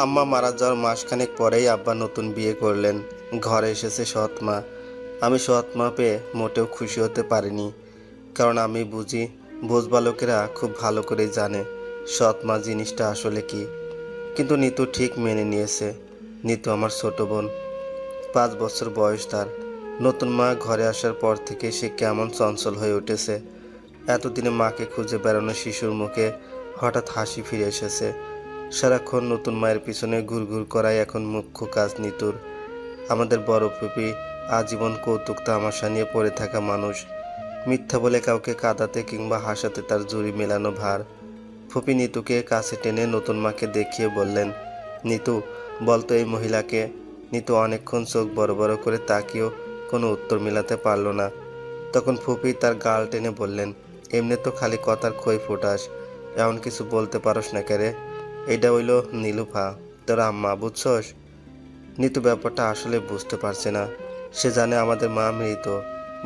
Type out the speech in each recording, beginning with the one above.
আম্মা মারা যাওয়ার মাসখানেক পরেই আব্বা নতুন বিয়ে করলেন। ঘরে এসেছে সৎ মা। আমি সৎ মা পেয়ে মোটেও খুশি হতে পারিনি, কারণ আমি বুঝি বোঝবা লোকেরা খুব ভালো করেই জানে সৎ মা জিনিসটা আসলে কি। কিন্তু নিতু ঠিক মেনে নিয়েছে। নিতু আমার ছোট বোন, 5 বছর বয়স তার। নতুন মা ঘরে আসার পর থেকে সে কেমন চঞ্চল হয়ে উঠেছে। এতদিনে মাকে খুঁজে বেড়ানো শিশুর মুখে হঠাৎ হাসি ফিরে এসেছে। সারাক্ষণ নতুন মায়ের পিছনে ঘুরঘুর করাই এখন মুখ্য কাজ নিতুর। আমাদের বড় ফুপি আজীবন কৌতুক তামাশা নিয়ে পড়ে থাকা মানুষ। মিথ্যা বলে কাউকে কাঁদাতে কিংবা হাসাতে তার জুড়ি মেলানো ভার। ফুপি নিতুকে কাছে টেনে নতুন মাকে দেখিয়ে বললেন, নিতু বলতো এই মহিলাকে। নিতু অনেকক্ষণ চোখ বড় বড় করে তাকিয়েও কোনো উত্তর মেলাতে পারল না। তখন ফুপি তার গাল টেনে বললেন, এমনি তো খালি কথার খই ফোটাস, এমন কিছু বলতে পারস না কেরে? এইটা হইল নীলুফা, তোর আম্মা, বুঝছস? নিতু ব্যাপারটা আসলে বুঝতে পারছে না। সে জানে আমাদের মা মৃত,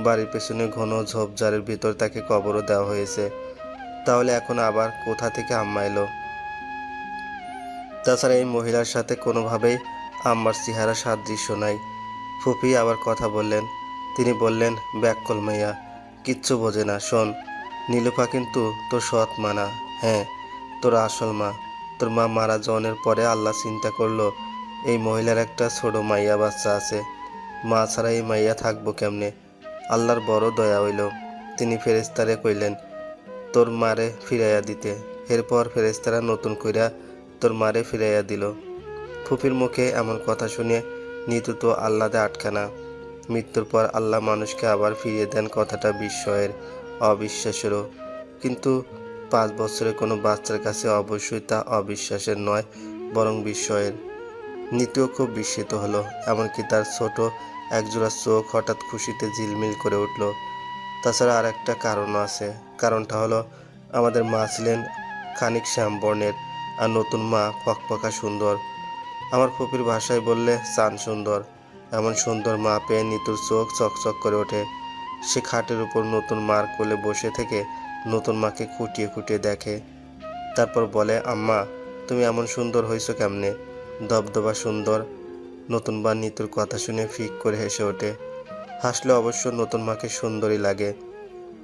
বাড়ির পেছনে ঘন ঝোপঝাড়ের ভিতর তাকে কবরও দেওয়া হয়েছে। তাহলে এখন আবার কোথা থেকে আম্মা এলো? তাছাড়া এই মহিলার সাথে কোনোভাবেই আম্মার চেহারা সাদৃশ্য নাই। ফুপি আবার কথা বললেন। তিনি বললেন, ব্যাককল মাইয়া, কিচ্ছু বোঝে না। শোন, নীলুফা কিন্তু তোর সৎ মা না। হ্যাঁ, তোর আসল মা। তোর মা মারা যাওয়ার পরে আল্লাহ চিন্তা করলো এই মহিলার একটা ছোট মাইয়া বাচ্চা আছে। মা ছাড়া এই মাইয়া থাকবো কেমনে? আল্লাহর বড় দয়া হইল। তিনি ফেরেশতারে কইলেন তোর মারে ফিরাইয়া দিতে। এরপর ফেরেশতারা নতুন কইরা তোর মারে ফিরাইয়া দিল। ফুপির মুখে এমন কথা শুনে নিতু তো আহ্লাদে আটখানা। মৃত্যুর পর আল্লাহ মানুষকে আবার ফিরিয়ে দেন, কথাটা বিস্ময়ের, অবিশ্বাসেরও। কিন্তু 5 বছরের কোনো বাচ্চার কাছে অবশ্যই তা অবিশ্বাসের নয়, বরং বিস্ময়ের। নিতুও খুব বিস্মিত হলো। এমনকি তার ছোট একজোড়া চোখ হঠাৎ খুশিতে ঝিলমিল করে উঠল। তাছাড়া আর একটা কারণও আছে। কারণটা হলো আমাদের মা ছিলেন খানিক শ্যাম বর্ণের, আর নতুন মা ফকফকা সুন্দর। আমার ফুপির ভাষায় বললে চান সুন্দর। এমন সুন্দর মা পেয়ে নিতুর চোখ চকচক করে ওঠে। সে খাটের উপর নতুন মার কোলে বসে থেকে নতুন মাকে খুঁটিয়ে খুঁটিয়ে দেখে। তারপর বলে, আম্মা তুমি এমন সুন্দর হয়েছো কেমনে? দবদবা সুন্দর। নতুন মা নিতুর কথা শুনে ফিক করে হেসে ওঠে। হাসলে অবশ্য নতুন মাকে সুন্দরই লাগে,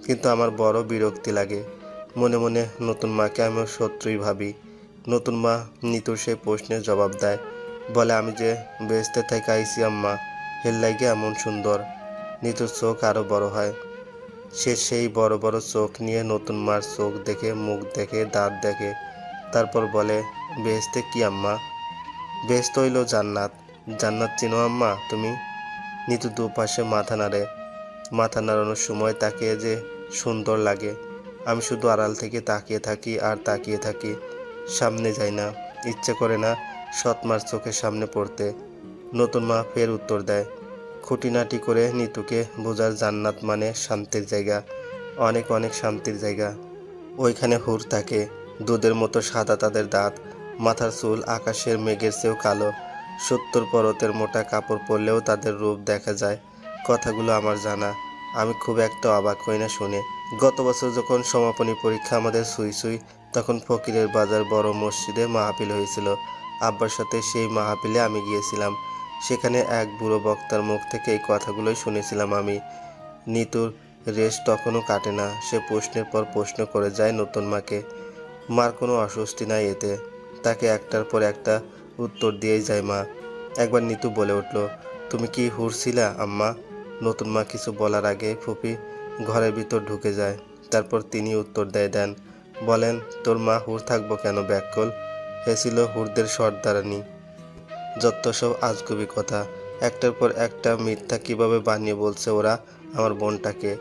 কিন্তু আমার বড় বিরক্তি লাগে। মনে মনে নতুন মাকে আমি শত্রুই ভাবি। নতুন মা নিতুর সেই প্রশ্নের জবাব দেয়, বলে, আমি যে বেহেশতে থেকে আইসি আম্মা, এর লাগে এমন সুন্দর। নিতুর চোখ আরো বড় হয়। সে সেই বড় বড় চোখ নিয়ে নতুন মার চোখ দেখে, মুখ দেখে, দাঁত দেখে। তারপর বলে, বেহেশতে কি আম্মা? বেহেশত হইল জান্নাত। জান্নাত চিনো আম্মা তুমি? নিতু দুপাশে মাথা নাড়ে। মাথা নাড়ানোর সময় তাকিয়ে যে সুন্দর লাগে। আমি শুধু আড়াল থেকে তাকিয়ে থাকি আর তাকিয়ে থাকি, সামনে যাই না। ইচ্ছে করে না সৎমার চোখের সামনে পড়তে। নতুন মা ফের উত্তর দেয়, খুঁটিনাটি করে নিতুকে বোঝার, জান্নাত মানে শান্তির জায়গা, অনেক অনেক শান্তির জায়গা। ওইখানে হুর থাকে, দুধের মতো সাদা তাদের দাঁত, মাথার চুল আকাশের মেঘের চেয়েও কালো। 70 পরতের মোটা কাপড় পরলেও তাদের রূপ দেখা যায়। কথাগুলো আমার জানা, আমি খুব একটা অবাক হই না শুনে। গত বছর যখন সমাপনী পরীক্ষা আমাদের সুই সুই, তখন ফকিরের বাজার বড় মসজিদে মাহফিল হয়েছিল। আব্বার সাথে সেই মাহফিলে আমি গিয়েছিলাম। সেখানে এক বুড়ো বক্তার মুখ থেকে এই কথাগুলোই শুনেছিলাম আমি। নিতুর রেশ তখনও কাটে না। সে প্রশ্নের পর প্রশ্ন করে যায় নতুন মাকে। মার কোনো অস্বস্তি নাই এতে, তাকে একটার পর একটা উত্তর দিয়েই যায় মা। একবার নিতু বলে উঠল, তুমি কি হুর ছিলা আম্মা? নতুন মা কিছু বলার আগে ফুপি ঘরের ভিতর ঢুকে যায়। তারপর তিনি উত্তর দেন, বলেন, তোর মা হুর থাকবো কেন ব্যাককল? হে ছিল হুরদের সর্দারানি। যত সব আজগুবি কথা, একটার পর একটা মিথ্যা কিভাবে বানিয়ে বলছে ওরা আমার বোনটাকে।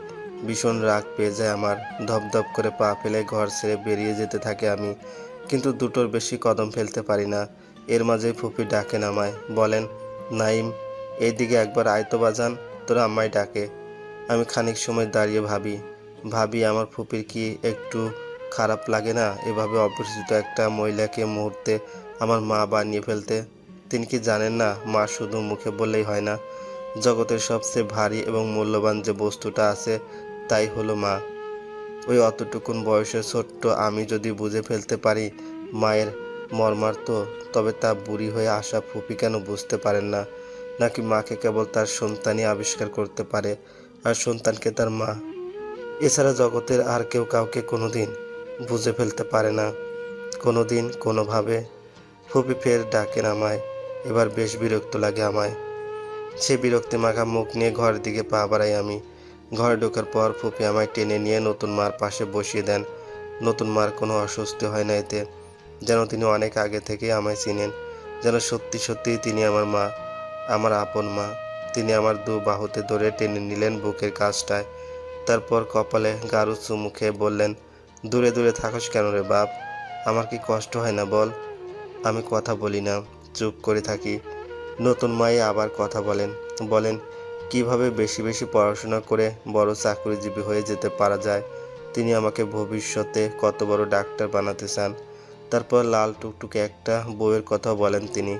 ভীষণ রাগ পেয়ে যায় আমার। ধপধপ করে পা ফেলে ঘর ছেড়ে বেরিয়ে যেতে থাকে আমি, কিন্তু দুটোর বেশি কদম ফেলতে পারি না। এর মাঝে ফুপি ডাকে নামায়, বলেন, নাইম এইদিকে একবার আয়তো বাজান, তোরা আম্মাই ডাকে। আমি খানিক সময় দাঁড়িয়ে ভাবি আমার ফুপির কি একটু খারাপ লাগে না এভাবে অপরিচিত একটা মহিলাকে মুহূর্তে আমার মা বানিয়ে ফেলতে? তিনি কি জানেন না মা শুধু মুখে বললেই হয় না, জগতের সবচেয়ে ভারী এবং মূল্যবান যে বস্তুটা আছে তাই হলো মা। ওই অতটুকুন বয়সের ছোট্ট আমি যদি বুঝে ফেলতে পারি মায়ের মর্মার্থ। তবে তা বুড়ি হয়ে আসা ফুপি কেন বুঝতে পারেন না? নাকি মাকে কেবল তার সন্তানই আবিষ্কার করতে পারে আর সন্তানকে তার মা? এছাড়া জগতের আর কেউ কাউকে কোনোদিন বুঝে ফেলতে পারে না, কোনোদিন কোনোভাবে। ফুপি ফের ডাকেন আমায়। এবার বেশ বিরক্ত লাগে আমায়। সে বিরক্তি মাখা মুখ নিয়ে ঘরের দিকে পা বাড়াই আমি। ঘরে ঢোকার পর ফুপি আমায় টেনে নিয়ে নতুন মার পাশে বসিয়ে দেন। নতুন মার কোনো অস্বস্তি হয় না এতে, যেন তিনি অনেক আগে থেকেই আমায় চিনেন, যেন সত্যি সত্যিই তিনি আমার মা, আমার আপন মা। তিনি আমার দু বাহুতে ধরে টেনে নিলেন বুকের কাছটায়, তারপর কপালে গাঢ় চুমু খেয়ে বললেন, দূরে দূরে থাকস কেন রে বাপ? আমার কি কষ্ট হয় না বল? আমি কথা বলি না, চুপ করে থাকি। নতুন মাই আবার কথা বলেন, বলেন কিভাবে বেশি বেশি পড়াশোনা করে বড় চাকরিজীবী হয়ে যেতে পারা যায়। তিনি আমাকে ভবিষ্যতে কত বড় ডাক্তার বানাতে চান। তারপর লাল টুকটুকে একটা বউয়ের কথা বলেন তিনি।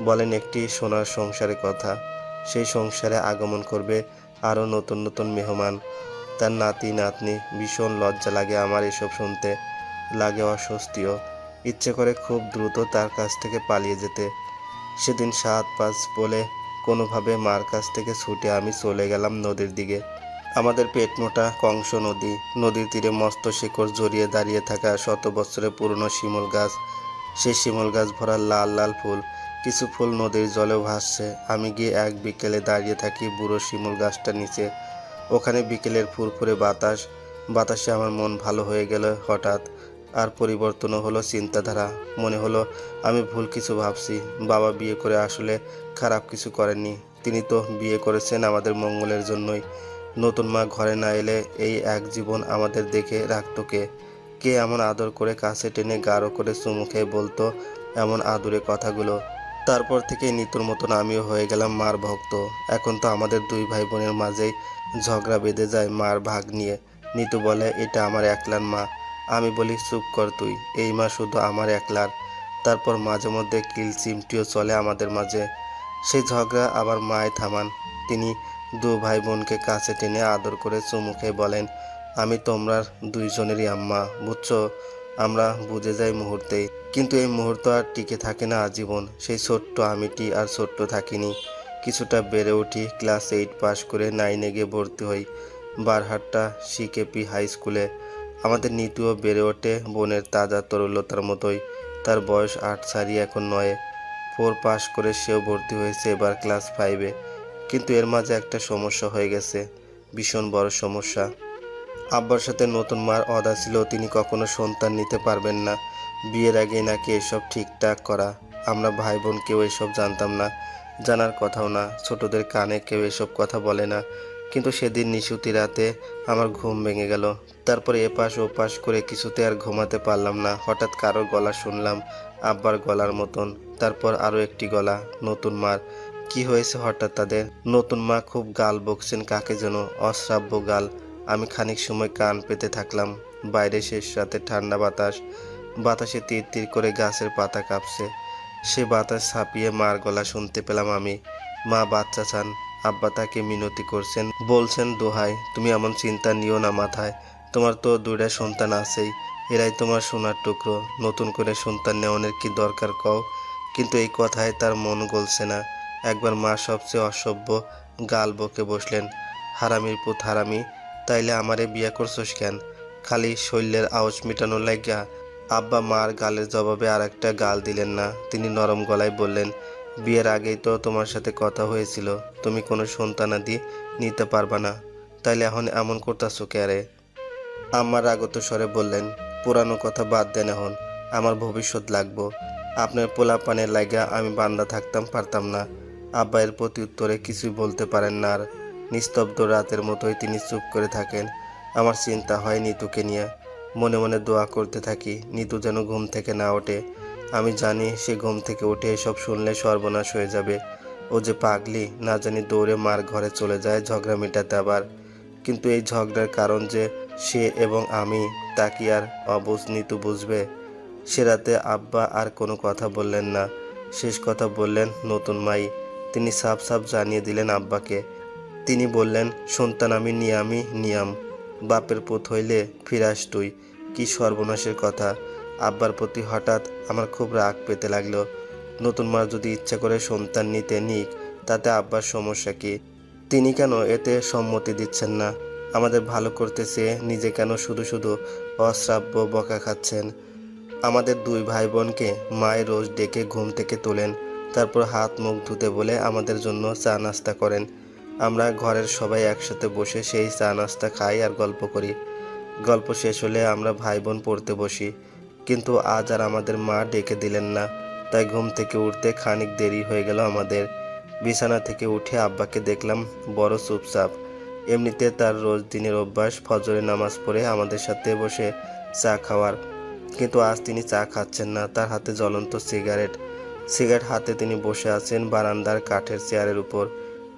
বলেন একটি সোনার সংসারের কথা। সেই সংসারে আগমন করবে আরও নতুন নতুন মেহমান, তার নাতি নাতনি। ভীষণ লজ্জা লাগে আমার এসব শুনতে, লাগে অস্বস্তিও। ইচ্ছে করে খুব দ্রুত তার কাছ থেকে পালিয়ে যেতে। সেদিন ৭-৫ বলে কোনোভাবে মার কাছ থেকে ছুটে আমি চলে গেলাম নদীর দিকে। আমাদের পেট মোটা কংস নদী। নদীর তীরে মস্ত শিকড় জড়িয়ে দাঁড়িয়ে থাকা শত বছরের পুরনো শিমুল গাছ। সেই শিমুল গাছ ভরা লাল লাল ফুল। কিছু ফুল নদীর জলেও ভাসছে। আমি গিয়ে এক বিকেলে দাঁড়িয়ে থাকি বুড়ো শিমুল গাছটার নিচে। ওখানে বিকেলের ফুরফুরে বাতাস। বাতাসে আমার মন ভালো হয়ে গেল হঠাৎ। আর পরিবর্তনও হলো চিন্তাধারা। মনে হলো আমি ভুল কিছু ভাবছি। বাবা বিয়ে করে আসলে খারাপ কিছু করেননি। তিনি তো বিয়ে করেছেন আমাদের মঙ্গলের জন্যই। নতুন মা ঘরে না এলে এই এক জীবন আমাদের দেখে রাখতো কে? কে এমন আদর করে কাছে টেনে গাঢ় করে চুমু খেয়ে বলতো এমন আদুরে কথাগুলো? তারপর থেকে নিতুর মতন আমিও হয়ে গেলাম মার ভক্ত। এখন তো আমাদের দুই ভাই বোনের মাঝেই ঝগড়া বেঁধে যায় মার ভাগ নিয়ে। নিতু বলে এটা আমার একলার মা। আমি বলি চুপ কর তুই, এই মা শুধু আমার একলার। তারপর মাঝে মধ্যে কিল চিমটিও চলে আমাদের মাঝে। সেই ঝগড়া আবার মায় থামান। তিনি দু ভাই বোনকে কাছে টেনে আদর করে চুমু খেয়ে বলেন, আমি তোমরা দুইজনেরই আম্মা, বুঝছো? আমরা বুঝে যাই মুহূর্তেই, কিন্তু এই মুহূর্ত আর টিকে থাকে না আজীবন। সেই ছোট্ট আমিটি আর ছোট্ট থাকিনি। কিছুটা বেড়ে উঠি, ক্লাস 8 পাশ করে 9-এ গিয়ে ভর্তি হই বারহাট্টা সিকেপি হাই স্কুলে। আমাদের নিতুও বেড়ে ওঠে বোনের তাজা তরুলতার মতোই। তার বয়স 8 ছাড়িয়ে এখন 9-এ। 4 পাশ করে সেও ভর্তি হয়েছে এবার ক্লাস 5-এ। কিন্তু এর মাঝে একটা সমস্যা হয়ে গেছে, ভীষণ বড় সমস্যা। আব্বার সাথে নতুন মার অদা ছিল, তিনি কখনো সন্তান নিতে পারবেন না। বিয়ের আগেই নাকি এসব ঠিকঠাক করা। আমরা ভাই বোন কেউ এসব জানতাম না, জানার কথাও না। ছোটদের কানে কেউ এসব কথা বলে না। কিন্তু সেদিন নিশুতি রাতে আমার ঘুম ভেঙে গেল। তারপর এপাশ ওপাশ করে কিছুতে আর ঘুমাতে পারলাম না। হঠাৎ কারোর গলা শুনলাম, আব্বার গলার মতন। তারপর আরও একটি গলা, নতুন মার। কি হয়েছে হঠাৎ তাদের? নতুন মা খুব গাল বকছেন কাকে যেন, অশ্রাব্য গাল। আমি খানিক সময় কান পেতে থাকলাম। বাইরে শেষ রাতে ঠান্ডা বাতাস। বাতাসে তীর তীর করে গাছের পাতা কাঁপছে। সে বাতাস ছাপিয়ে মার গলা শুনতে পেলাম আমি। মা বাচ্চা চান। আব্বা তাকে মিনতি করছেন, বলছেন দোহাই তুমি এমন চিন্তা নিও না মাথায়। তোমার তো দুইটা সন্তান আছেই, এরাই তোমার সোনার টুকরো। নতুন করে সন্তান নেওয়ানোর কি দরকার কও? কিন্তু এই কথায় তার মন গলছে না। একবার মা সবচেয়ে অসভ্য গাল বকে বসলেন, হারামির পুত হারামি, তাইলে আমারে বিয়া করছস কেন? খালি শৈলের আউশ মিটানোর লাইগা? আব্বা মার গালের জবাবে আর একটা গাল দিলেন না। তিনি নরম গলায় বললেন, বিয়ের আগেই তো তোমার সাথে কথা হয়েছিল, তুমি কোনো সন্তানাদি নিতে পারবা না, তাইলে এখন এমন করতাছো ক্যারে? আম্মা রাগত স্বরে বললেন, পুরানো কথা বাদ দেন এখন, আমার ভবিষ্যৎ লাগবো। আপনার পোলাপানের লাইগা আমি বান্দা থাকতাম পারতাম না। আব্বা এর প্রতি উত্তরে কিছুই বলতে পারেন না আর। নিস্তব্ধ রাতের মতোই তিনি চুপ করে থাকেন। আমার চিন্তা হয় নিতুকে নিয়ে। মনে মনে দোয়া করতে থাকি নিতু যেন ঘুম থেকে না ওঠে। আমি জানি সে ঘুম থেকে উঠে এসব শুনলে সর্বনাশ হয়ে যাবে। ও যে পাগলি, না জানি দৌড়ে মার ঘরে চলে যায় ঝগড়া মেটাতে আবার। কিন্তু এই ঝগড়ার কারণ যে সে এবং আমি, তা কি আর অবুঝ নিতু বুঝবে? সে রাতে আব্বা আর কোনো কথা বললেন না। শেষ কথা বললেন নতুন মাই। তিনি সাফ সাফ জানিয়ে দিলেন আব্বাকে। তিনি বললেন, সন্তান আমি নিয়াম। বাপের পুত হইলে ফিরাস তুই। কি সর্বনাশের কথা! আব্বার প্রতি হঠাৎ আমার খুব রাগ পেতে লাগলো। নতুন মা যদি ইচ্ছা করে সন্তান নিতে নিক, তাতে আব্বার সমস্যা কি? তিনি কেন এতে সম্মতি দিচ্ছেন না? আমাদের ভালো করতে চেয়ে নিজে কেন শুধু শুধু অশ্রাব্য বকা খাচ্ছেন? আমাদের দুই ভাই বোনকে মায়ের রোজ ডেকে ঘুম থেকে তোলেন, তারপর হাত মুখ ধুতে বলে আমাদের জন্য চা নাস্তা করেন। আমরা ঘরের সবাই একসাথে বসে সেই চা নাস্তা খাই আর গল্প করি। গল্প শেষ হলে আমরা ভাই বোন পড়তে বসি। কিন্তু আজ আর আমাদের মা ডেকে দিলেন না, তাই ঘুম থেকে উঠতে খানিক দেরি হয়ে গেল আমাদের। বিছানা থেকে উঠে আব্বাকে দেখলাম বড় চুপচাপ। এমনিতে তার রোজ দিনের অভ্যাস ফজরের নামাজ পড়ে আমাদের সাথে বসে চা খাওয়ার, কিন্তু আজ তিনি চা খাচ্ছেন না। তার হাতে জ্বলন্ত সিগারেট হাতে তিনি বসে আছেন বারান্দার কাঠের চেয়ারের উপর।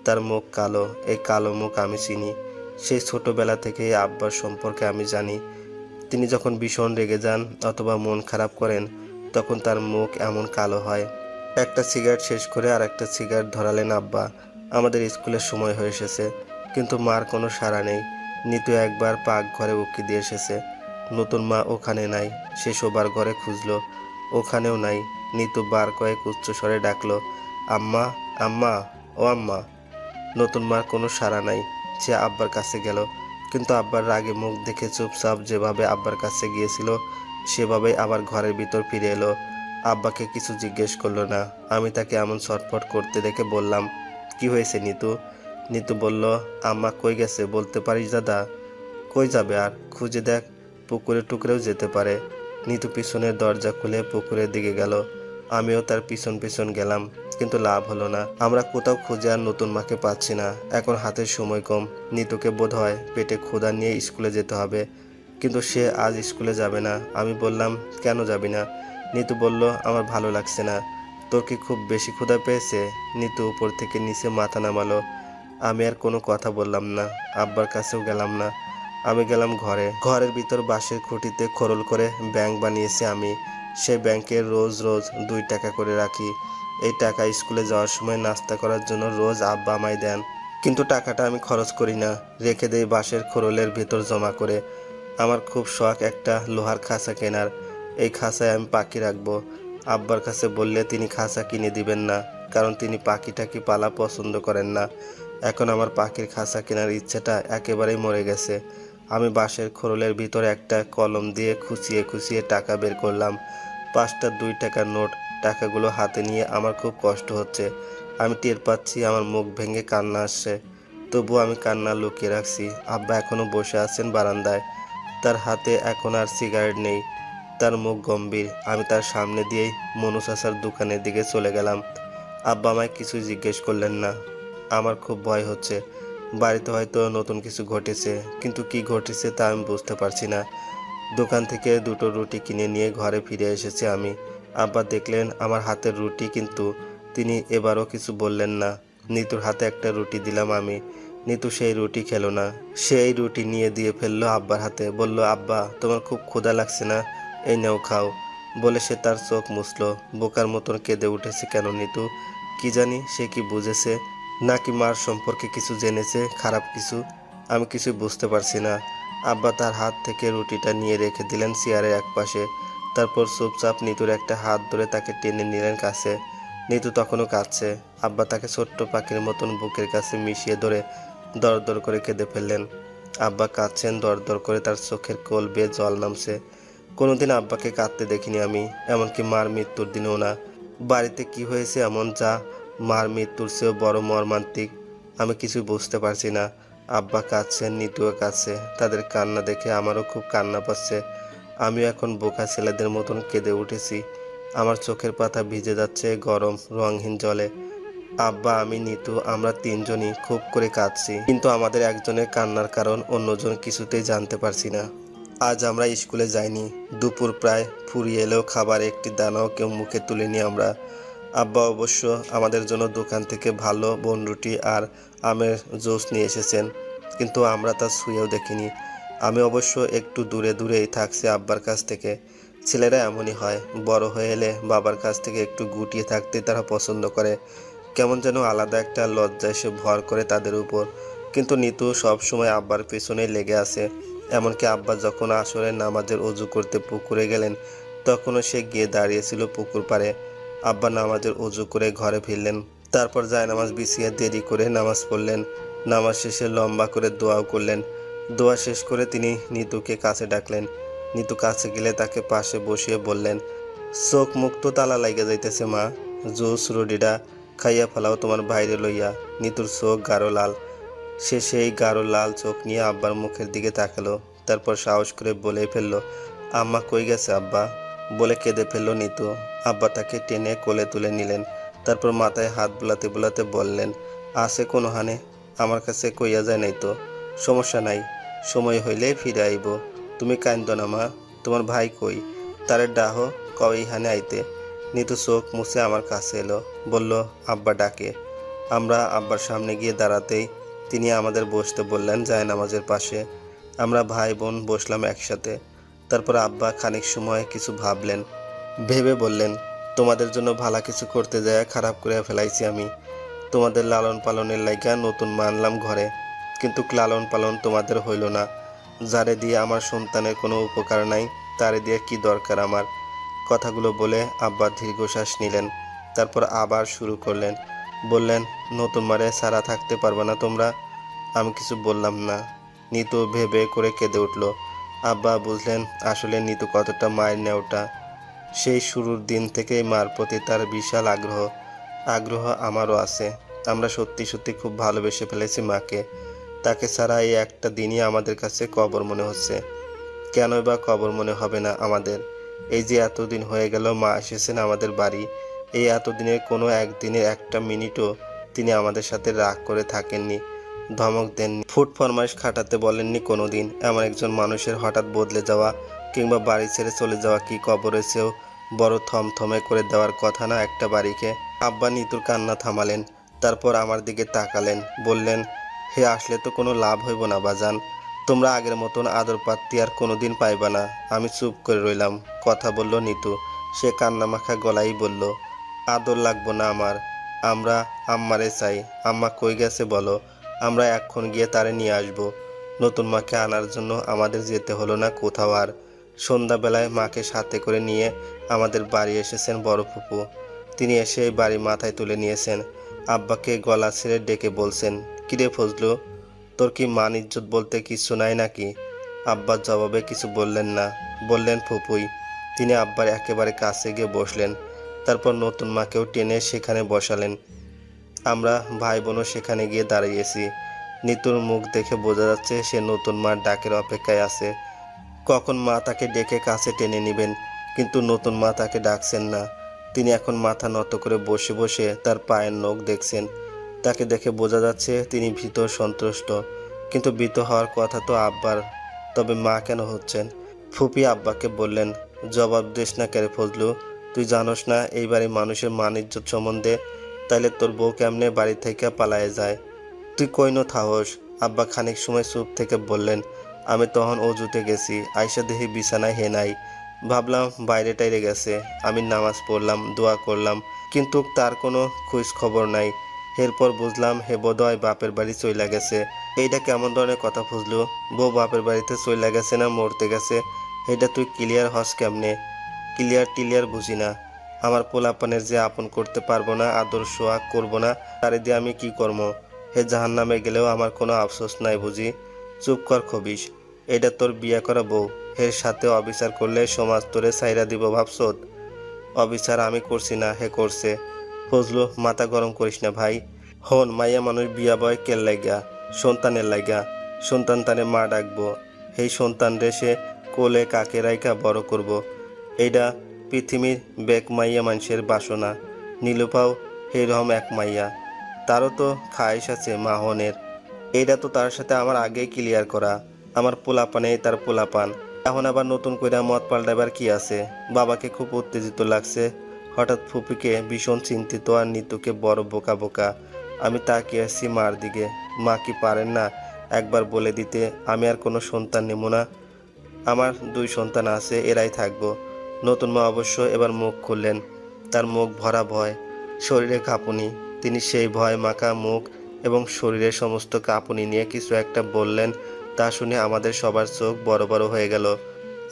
তার মুখ কালো, এই কালো মুখ আমি চিনি। সেই ছোটবেলা থেকেই আব্বার সম্পর্কে আমি জানি। তিনি যখন ভীষণ রেগে যান অথবা মন খারাপ করেন, তখন তার মুখ এমন কালো হয়। একটা সিগারেট শেষ করে আর একটা সিগারেট ধরালেন আব্বা। আমাদের স্কুলের সময় হয়ে এসেছে, কিন্তু মার কোনো সাড়া নেই। নিতু একবার পাকঘরে উকি দিয়ে এসেছে, নতুন মা ওখানে নাই। সে শোবার ঘরে খুঁজলো, ওখানেও নাই। নিতু বার কয়েক উচ্চস্বরে ডাকলো, আম্মা, আম্মা, ও আম্মা। নতুন মার কোনো সাড়া নাই। সে আব্বার কাছে গেল, কিন্তু আব্বার রাগে মুখ দেখে চুপচাপ যেভাবে আব্বার কাছে গিয়েছিল সেভাবেই আবার ঘরের ভিতর ফিরে এলো। আব্বাকে কিছু জিজ্ঞেস করলো না। আমি তাকে এমন ছটফট করতে দেখে বললাম, কি হয়েছে নিতু? নিতু বলল, আম্মা কই গেছে বলতে পারিস দাদা? কই যাবে আর? খুঁজে দেখ, পুকুরে টুকরেও যেতে পারে। নিতু পিছনের দরজা খুলে পুকুরের দিকে গেল। আমিও তার পিছন পিছন গেলাম, কিন্তু লাভ হলো না। আমরা কোথাও খুঁজে আর নতুন মাকে পাচ্ছি না। এখন হাতের সময় কম। নিতুকে বোধ হয় পেটে ক্ষুধা নিয়ে স্কুলে যেতে হবে, কিন্তু সে আজ স্কুলে যাবে না। আমি বললাম, কেন যাবি না? নিতু বলল, আমার ভালো লাগছে না। তোর কি খুব বেশি ক্ষুধা পেয়েছে? নিতু উপর থেকে নিচে মাথা নামালো। আমি আর কোনো কথা বললাম না, আব্বার কাছেও গেলাম না। আমি গেলাম ঘরের ভিতর বাঁশের খুঁটিতে খোরল করে ব্যাংক বানিয়েছি আমি। সেই ব্যাংকে রোজ রোজ 2 টাকা করে রাখি। এই টাকা স্কুলে যাওয়ার সময় নাস্তা করার জন্য রোজ আব্বা আমায় দেন, কিন্তু টাকাটা আমি খরচ করি না, রেখে দেই বাঁশের খোরলের ভেতর জমা করে। আমার খুব শখ একটা লোহার খাঁচা কেনার। এই খাঁচায় আমি পাখি রাখবো। আব্বার কাছে বললে তিনি খাঁচা কিনে দিবেন না, কারণ তিনি পাখি টাকি পালা পছন্দ করেন না। এখন আমার পাখির খাঁচা কেনার ইচ্ছেটা একেবারেই মরে গেছে। আমি বাঁশের খোরলের ভিতর একটা কলম দিয়ে খুঁচিয়ে খুঁচিয়ে টাকা বের করলাম। 5টা 2 টাকার নোট। টাকাগুলো হাতে নিয়ে আমার খুব কষ্ট হচ্ছে। আমি টের পাচ্ছি আমার মুখ ভেঙে কান্না আসছে, তবুও আমি কান্না লুকিয়ে রাখছি। আব্বা এখনো বসে আছেন বারান্দায়। তার হাতে এখন আর সিগারেট নেই, তার মুখ গম্ভীর। আমি তার সামনে দিয়েই মনু চাচার দোকানের দিকে চলে গেলাম। আব্বা আমায় কিছু জিজ্ঞেস করলেন না। আমার খুব ভয় হচ্ছে। বাড়িতে হয়তো নতুন কিছু ঘটেছে, কিন্তু কি ঘটেছে তা আমি বুঝতে পারছি না। দোকান থেকে 2টো রুটি কিনে নিয়ে ঘরে ফিরে এসেছি আমি। আব্বা দেখলেন আমার হাতের রুটি, কিন্তু তিনি এবারও কিছু বললেন না। নিতুর হাতে একটা রুটি দিলাম আমি। নিতু সেই রুটি খেলো না, সেই রুটি নিয়ে দিয়ে ফেললো আব্বার হাতে। বলল, আব্বা তোমার খুব ক্ষুধা লাগছে না? এই নাও খাও। বলে সে তার চোখ মুছলো। বোকার মতন কেঁদে উঠেছে কেন নিতু? কি জানি সে কি বুঝেছে, নাকি মার সম্পর্কে কিছু জেনেছে, খারাপ কিছু? আমি কিছু বুঝতে পারছি না। আব্বা তার হাত থেকে রুটিটা নিয়ে রেখে দিলেন চেয়ারের একপাশে। তারপর চুপচাপ নিতুর একটা হাত ধরে তাকে টেনে নিলেন কাছে। নিতু তখনও কাঁদছে। আব্বা তাকে ছোট্ট পাখির মতন বুকের কাছে মিশিয়ে ধরে দর দর করে কেঁদে ফেললেন। আব্বা কাঁদছেন, দর দর করে তার চোখের কোল বেয়ে জল নামছে। কোনোদিন আব্বাকে কাঁদতে দেখিনি আমি, এমনকি মার মৃত্যুর দিনেও না। বাড়িতে কি হয়েছে এমন যা মার মৃত্যুর চেয়েও বড় মর্মান্তিক? আমি কিছু বুঝতে পারছি না। আব্বা কাঁদছেন, নিতুও কাঁদছে। তাদের কান্না দেখে আমারও খুব কান্না পাচ্ছে। আমিও এখন বোকা ছেলেদের মতন কেঁদে উঠেছি। আমার চোখের পাতা ভিজে যাচ্ছে গরম রঙহীন জলে। আব্বা, আমি, নিতু, আমরা 3জনই খুব করে কাঁদছি, কিন্তু আমাদের একজনের কান্নার কারণ অন্যজন কিছুতেই জানতে পারছি না। আজ আমরা স্কুলে যাইনি। দুপুর প্রায় ফুরিয়ে এলেও খাবার একটি দানাও কেউ মুখে তুলিনি আমরা। আব্বা অবশ্য আমাদের জন্য দোকান থেকে ভালো বনরুটি আর আমের জুস নিয়ে এসেছেন, কিন্তু আমরা তা ছুঁয়েও দেখিনি। আমি অবশ্য একটু দূরে দূরেই থাকছি আব্বার কাছ থেকে। ছেলেরা এমনই হয়, বড় হয়ে এলে বাবার কাছ থেকে একটু গুটিয়ে থাকতে তারা পছন্দ করে। কেমন যেন আলাদা একটা লজ্জা এসে ভর করে তাদের উপর। কিন্তু নিতু সব সময় আব্বার পেছনেই লেগে আছে। এমনকি আব্বা যখন আসরের নামাজের অজু করতে পুকুরে গেলেন, তখনও সে গিয়ে দাঁড়িয়েছিল পুকুর পাড়ে। আব্বা নামাজের অজু করে ঘরে ফিরলেন। তারপর জায়নামাজ বিছিয়ে দেরি করে নামাজ পড়লেন। নামাজ শেষে লম্বা করে দোয়াও করলেন। দোয়া শেষ করে তিনি নিতুকে কাছে ডাকলেন। নিতু কাছে গেলে তাকে পাশে বসিয়ে বললেন, চোখ মুখ তো তালা লাইগা যাইতেছে মা, জুস রুটিটা খাইয়া ফেলাও তোমার বাইরে লইয়া। নিতুর চোখ গাঢ় লাল। সে সেই গাঢ় লাল চোখ নিয়ে আব্বার মুখের দিকে তাকালো। তারপর সাহস করে বলে ফেললো, আম্মা কই গেছে আব্বা? বলে কেঁদে ফেললো নিতু। আব্বা তাকে টেনে কোলে তুলে নিলেন। তারপর মাথায় হাত বুলাতে বুলাতে বললেন, আছে কোনো হানে? আমার কাছে কইয়া যায় নাই তো। সমস্যা নাই, সময় হইলে ফিরে আইব। তুমি কান্দো না মা, তোমার ভাই কই? তারে ডাহ, কও এইখানে আইতে। নিতু চোখ মুছে আমার কাছে এলো, বলল, আব্বা ডাকে। আমরা আব্বার সামনে গিয়ে দাঁড়াতেই তিনি আমাদের বসতে বললেন জায়নামাজের পাশে। আমরা ভাই বোন বসলাম একসাথে। তারপর আব্বা খানিক সময় কিছু ভাবলেন, ভেবে বললেন, তোমাদের জন্য ভালো কিছু করতে যায় খারাপ করে ফেলাইছি আমি। তোমাদের লালন পালনের লাইগা নতুন মা আনলাম ঘরে, কিন্তু লালন পালন তোমাদের হইল না। যারে দিয়ে আমার সন্তানের কোনো উপকার নাই, তারে দিয়ে কি দরকার আমার? কথাগুলো বলে আব্বা দীর্ঘশ্বাস নিলেন। তারপর আবার শুরু করলেন, বললেন, নতুন মারে ছাড়া থাকতে পারবে না তোমরা? আমি কিছু বললাম না। নিতু ভেবে করে কেঁদে উঠল। আব্বা বুঝলেন আসলে নিতু কতটা মায়ের নেওটা। সেই শুরুর দিন থেকেই মার প্রতি তার বিশাল আগ্রহ আমারও আছে। আমরা সত্যি সত্যি খুব ভালোবেসে ফেলেছি মাকে। তাকে ছাড়া এই একটা দিনই আমাদের কাছে কবর মনে হচ্ছে। কেনই বা কবর মনে হবে না আমাদের? এই যে এতদিন হয়ে গেল মা এসেছেন আমাদের বাড়ি, এই এতদিনের কোনো একদিনের একটা মিনিটও তিনি আমাদের সাথে রাগ করে থাকেননি, ধমক দেননি, ফুট ফরমাইশ খাটাতে বলেননি কোনো দিন। এমন একজন মানুষের হঠাৎ বদলে যাওয়া কিংবা বাড়ি ছেড়ে চলে যাওয়া কি কবরের চেয়েও বড় থমথমে করে দেওয়ার কথা না একটা বাড়িকে? আব্বা নিতুর কান্না থামালেন। তারপর আমার দিকে তাকালেন, বললেন, হে আসলে তো কোনো লাভ হইব না বাজান। তোমরা আগের মতন আদর পাত্তি আর কোনোদিন পাইবা না। আমি চুপ করে রইলাম। কথা বলল নিতু। সে কান্নামাখা গলায় বলল, আদর লাগবো না আমার, আমরা আম্মারে চাই। আম্মা কই গেছে বলো, আমরা এখন গিয়ে তারে নিয়ে আসবো। নতুন মাকে আনার জন্য আমাদের যেতে হলো না কোথাও আর। সন্ধ্যাবেলায় মাকে সাথে করে নিয়ে আমাদের বাড়ি এসেছেন বড় ফুপু। তিনি এসে এই বাড়ি মাথায় তুলে নিয়েছেন। আব্বাকে গলা ছেড়ে ডেকে বলছেন, কিরে ফজলু, তোর কি মান ইজ্জত বলতে কিছু নাই নাকি? আব্বার জবাবে কিছু বললেন না, বললেন ফুপুই। তিনি আব্বার একেবারে কাছে গিয়ে বসলেন। তারপর নতুন মাকেও টেনে সেখানে বসালেন। আমরা ভাই বোনও সেখানে গিয়ে দাঁড়িয়েছি। নিতুর মুখ দেখে বোঝা যাচ্ছে সে নতুন মার ডাকের অপেক্ষায় আছে, কখন মা তাকে ডেকে কাছে টেনে নেবেন। কিন্তু নতুন মা তাকে ডাকছেন না। তিনি এখন মাথা নত করে বসে বসে তার পায়ের নখ দেখছেন। তাকে দেখে বোঝা যাচ্ছে তিনি ভীত সন্ত্রস্ত। কিন্তু ভীত হওয়ার কথা তো আব্বার, তবে মা কেন হচ্ছেন? ফুপি আব্বাকে বললেন, জবাব দিস না কেরে ফজলু, তুই জানোস না এই বাড়ির মানুষের মান ইজ্জত সম্বন্ধে? তাইলে তোর বউ কেমনে বাড়ি থেকে পালায়ে যায়? তুই কইনো থাহস? আব্বা খানিক সময় চুপ থেকে বললেন, আমি তখন অজুতে গেছি, আয়সা দেহি বিছানায় হে নাই। ভাবলাম বাইরে টাইরে গেছে। আমি নামাজ পড়লাম, দোয়া করলাম, কিন্তু তার কোনো খোঁজ খবর নাই। এরপর বুঝলাম হে বোধহয় বাপের বাড়ি চইলা গেছে। এইটা কেমন ধরনের কথা ফজলু? বউ বাপের বাড়িতে চইলা গেছে না মরতে গেছে, এটা তুই ক্লিয়ার হস কেমনে? ক্লিয়ার টিলিয়ার বুঝি না। আমার পোলাপানের যে আপন করতে পারবো না, আদর সোয়াগ করবো না, তারে দিয়ে আমি কি করবো? হে জাহান্নামে গেলেও আমার কোনো আফসোস নাই বুঝি? চুপ কর খবিস। এটা তোর বিয়ে করা বউ, এর সাথে অবিচার করলে সমাজ তোরে ছাইরা দিব ভাবছত? অবিচার আমি করছি না, হে করছে। ফজলু, মাথা গরম করিস না ভাই। হন, মাইয়া মানুষ বিয়া বয় কেল লাগা? সন্তানের লাগা। সন্তান তারে মা ডাকবো। এই সন্তান রে সে কোলে কাকে রাইকা বড় করব। এইটা পৃথিবীর বেক মাইয়া মানুষের বাসনা। নীলুপাও এইরকম এক মাইয়া, তারও তো খায়েশ আছে মাহনের। এইটা তো তার সাথে আমার আগেই ক্লিয়ার করা। আমার পোলাপানেই তার পোলাপান, এখন আবার নতুন কইরা মত পাল্টাবার কি আছে? বাবাকে খুব উত্তেজিত লাগছে। হঠাৎ ফুপিকে ভীষণ চিন্তিত আর নিতুকে বড় বোকা বোকা। আমি তাকিয়ে আছি মার দিকে। মা কি পারেন না একবার বলে দিতে, আমি আর কোনো সন্তান নেব না? আমার 2 সন্তান আছে, এরাই থাকবো। নতুন মা অবশ্য এবার মুখ খুললেন। তার মুখ ভরা ভয়, শরীরে কাঁপুনি। তিনি সেই ভয় মাখা মুখ এবং শরীরের সমস্ত কাঁপুনি নিয়ে কিছু একটা বললেন। তা শুনে আমাদের সবার চোখ বড় বড় হয়ে গেল।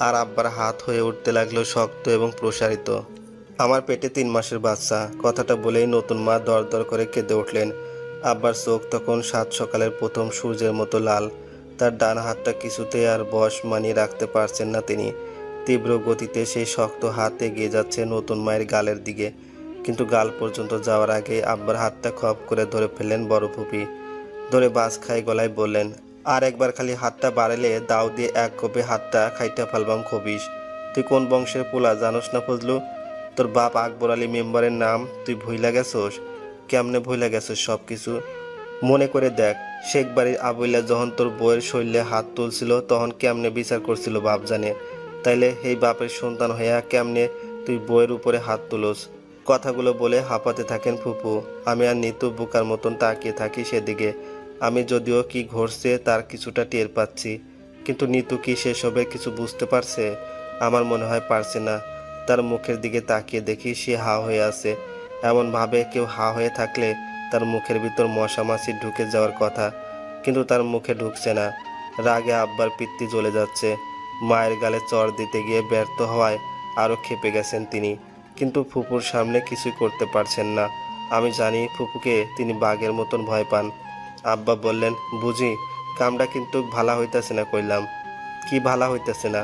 আর আব্বার হাত হয়ে উঠতে লাগলো শক্ত এবং প্রসারিত। আমার পেটে 3 মাসের বাচ্চা, কথাটা বলেই নতুন মা দরদর করে কেঁদে উঠলেন। আব্বার চোখ তখন সাত সকালের প্রথম সূর্যের মতো লাল। তার ডান হাতটা কিছুতেই আর বশ মানিয়ে রাখতে পারছেন না তিনি। তীব্র গতিতে সেই শক্ত হাত এগিয়ে যাচ্ছে নতুন মায়ের গালের দিকে, কিন্তু গাল পর্যন্ত যাওয়ার আগে আব্বার হাতটা খপ করে ধরে ফেললেন বড় ফুপি। ধরে বাজ খাই গলায় বললেন, আর একবার খালি হাতটা বাড়ালে দাও দিয়ে এক কোপে হাতটা খাইটা ফেলবাম খবিস। তুই কোন বংশের পোলা জানোস না ফজলু? তোর বাপ আকবর আলী মেম্বারের নাম তুই ভুইলা গেছোস? কেমনে ভুইলা গেছোস সব কিছু? মনে করে দেখ, শেখ বাড়ির আবুল্লা যখন তোর বউয়ের শরীরে হাত তুলছিল তখন কেমনে বিচার করছিল বাপ জানে। তাইলে এই বাপের সন্তান হইয়া কেমনে তুই বউয়ের উপরে হাত তুলোস? কথাগুলো বলে হাঁপাতে থাকেন ফুপু। আমি আর নিতু বোকার মতন তাকিয়ে থাকি সেদিকে। আমি যদিও কি ঘটছে তার কিছুটা টের পাচ্ছি, কিন্তু নিতু কি সেসবের কিছু বুঝতে পারছে? আমার মনে হয় পারছে না। তার মুখের দিকে তাকিয়ে দেখি সে হা হয়ে আছে। এমনভাবে কেউ হা হয়ে থাকলে তার মুখের ভিতর মশা মাছি ঢুকে যাওয়ার কথা, কিন্তু তার মুখে ঢুকছে না। রাগে আব্বার পিত্তি জ্বলে যাচ্ছে। মায়ের গালে চড় দিতে গিয়ে ব্যর্থ হওয়ায় আরও ক্ষেপে গেছেন তিনি, কিন্তু ফুপুর সামনে কিছুই করতে পারছেন না। আমি জানি ফুপুকে তিনি বাঘের মতন ভয় পান। আব্বা বললেন, বুঝি কামটা কিন্তু ভালা হইতাছে না কইলাম। কি ভালা হইতাছে না?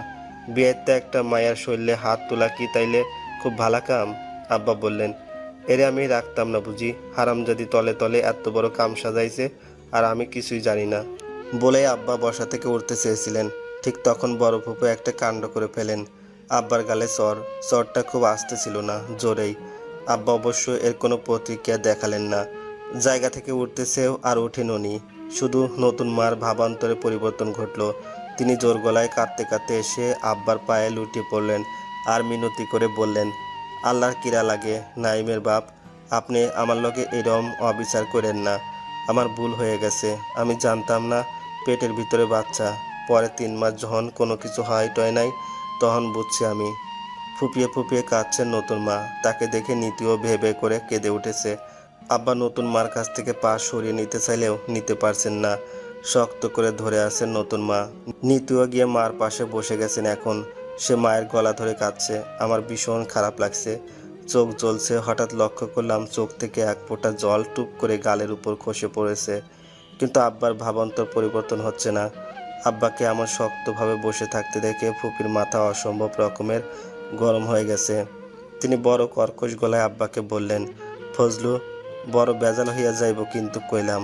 বিয়েতে একটা মায়ের শরীরে হাত তোলা কি তাইলে খুব ভালা কাম? আব্বা বললেন, এরে আমি রাখতাম না বুঝি। হারামজাদি তলে তলে এত বড় কাম সাজাইছে আর আমি কিছুই জানি না। বলে আব্বা বসা থেকে উঠতে চেয়েছিলেন, ঠিক তখন বড় ফুপু একটা কাণ্ড করে ফেলেন। আব্বার গালে চরটা খুব আস্তে ছিল না, জোরেই। আব্বা অবশ্য এর কোনো প্রতিক্রিয়া দেখালেন না। জায়গা থেকে উঠতেছেও আর ওঠেননি। শুধু নতুন মার ভাবান্তরে পরিবর্তন ঘটল। তিনি জোর গলায় কাঁদতে কাঁদতে এসে আব্বার পায়ে লুটিয়ে পড়লেন আর মিনতি করে বললেন, আল্লাহর কিরা লাগে নাইমের বাপ, আপনি আমার লগে এরম অবিচার করেন না। আমার ভুল হয়ে গেছে। আমি জানতাম না পেটের ভিতরে বাচ্চা। পরে 3 মাস যখন কোনো কিছু হয় টয় নাই তখন বুঝছি আমি। ফুপিয়ে ফুপিয়ে কাঁদছেন নতুন মা। তাকে দেখে নীতিও ভেবে করে কেঁদে উঠেছে। আব্বা নতুন মার কাছ থেকে পা সরিয়ে নিতে চাইলেও নিতে পারছেন না। শক্ত করে ধরে আছেন নতুন মা। নীতিও গিয়ে মার পাশে বসে গেছেন এখন। সে মায়ের গলা ধরে কাঁদছে। আমার ভীষণ খারাপ লাগছে, চোখ জ্বলছে। হঠাৎ লক্ষ্য করলাম চোখ থেকে এক ফোঁটা জল টুপ করে গালের উপর খসে পড়েছে, কিন্তু আব্বার ভাবান্তর পরিবর্তন হচ্ছে না। আব্বাকে এমন শক্তভাবে বসে থাকতে দেখে ফুপির মাথা অসম্ভব রকমের গরম হয়ে গেছে। তিনি বড় কর্কশ গলায় আব্বাকে বললেন, ফজলু, বড় বেজাল হইয়া যাইব কিন্তু কইলাম।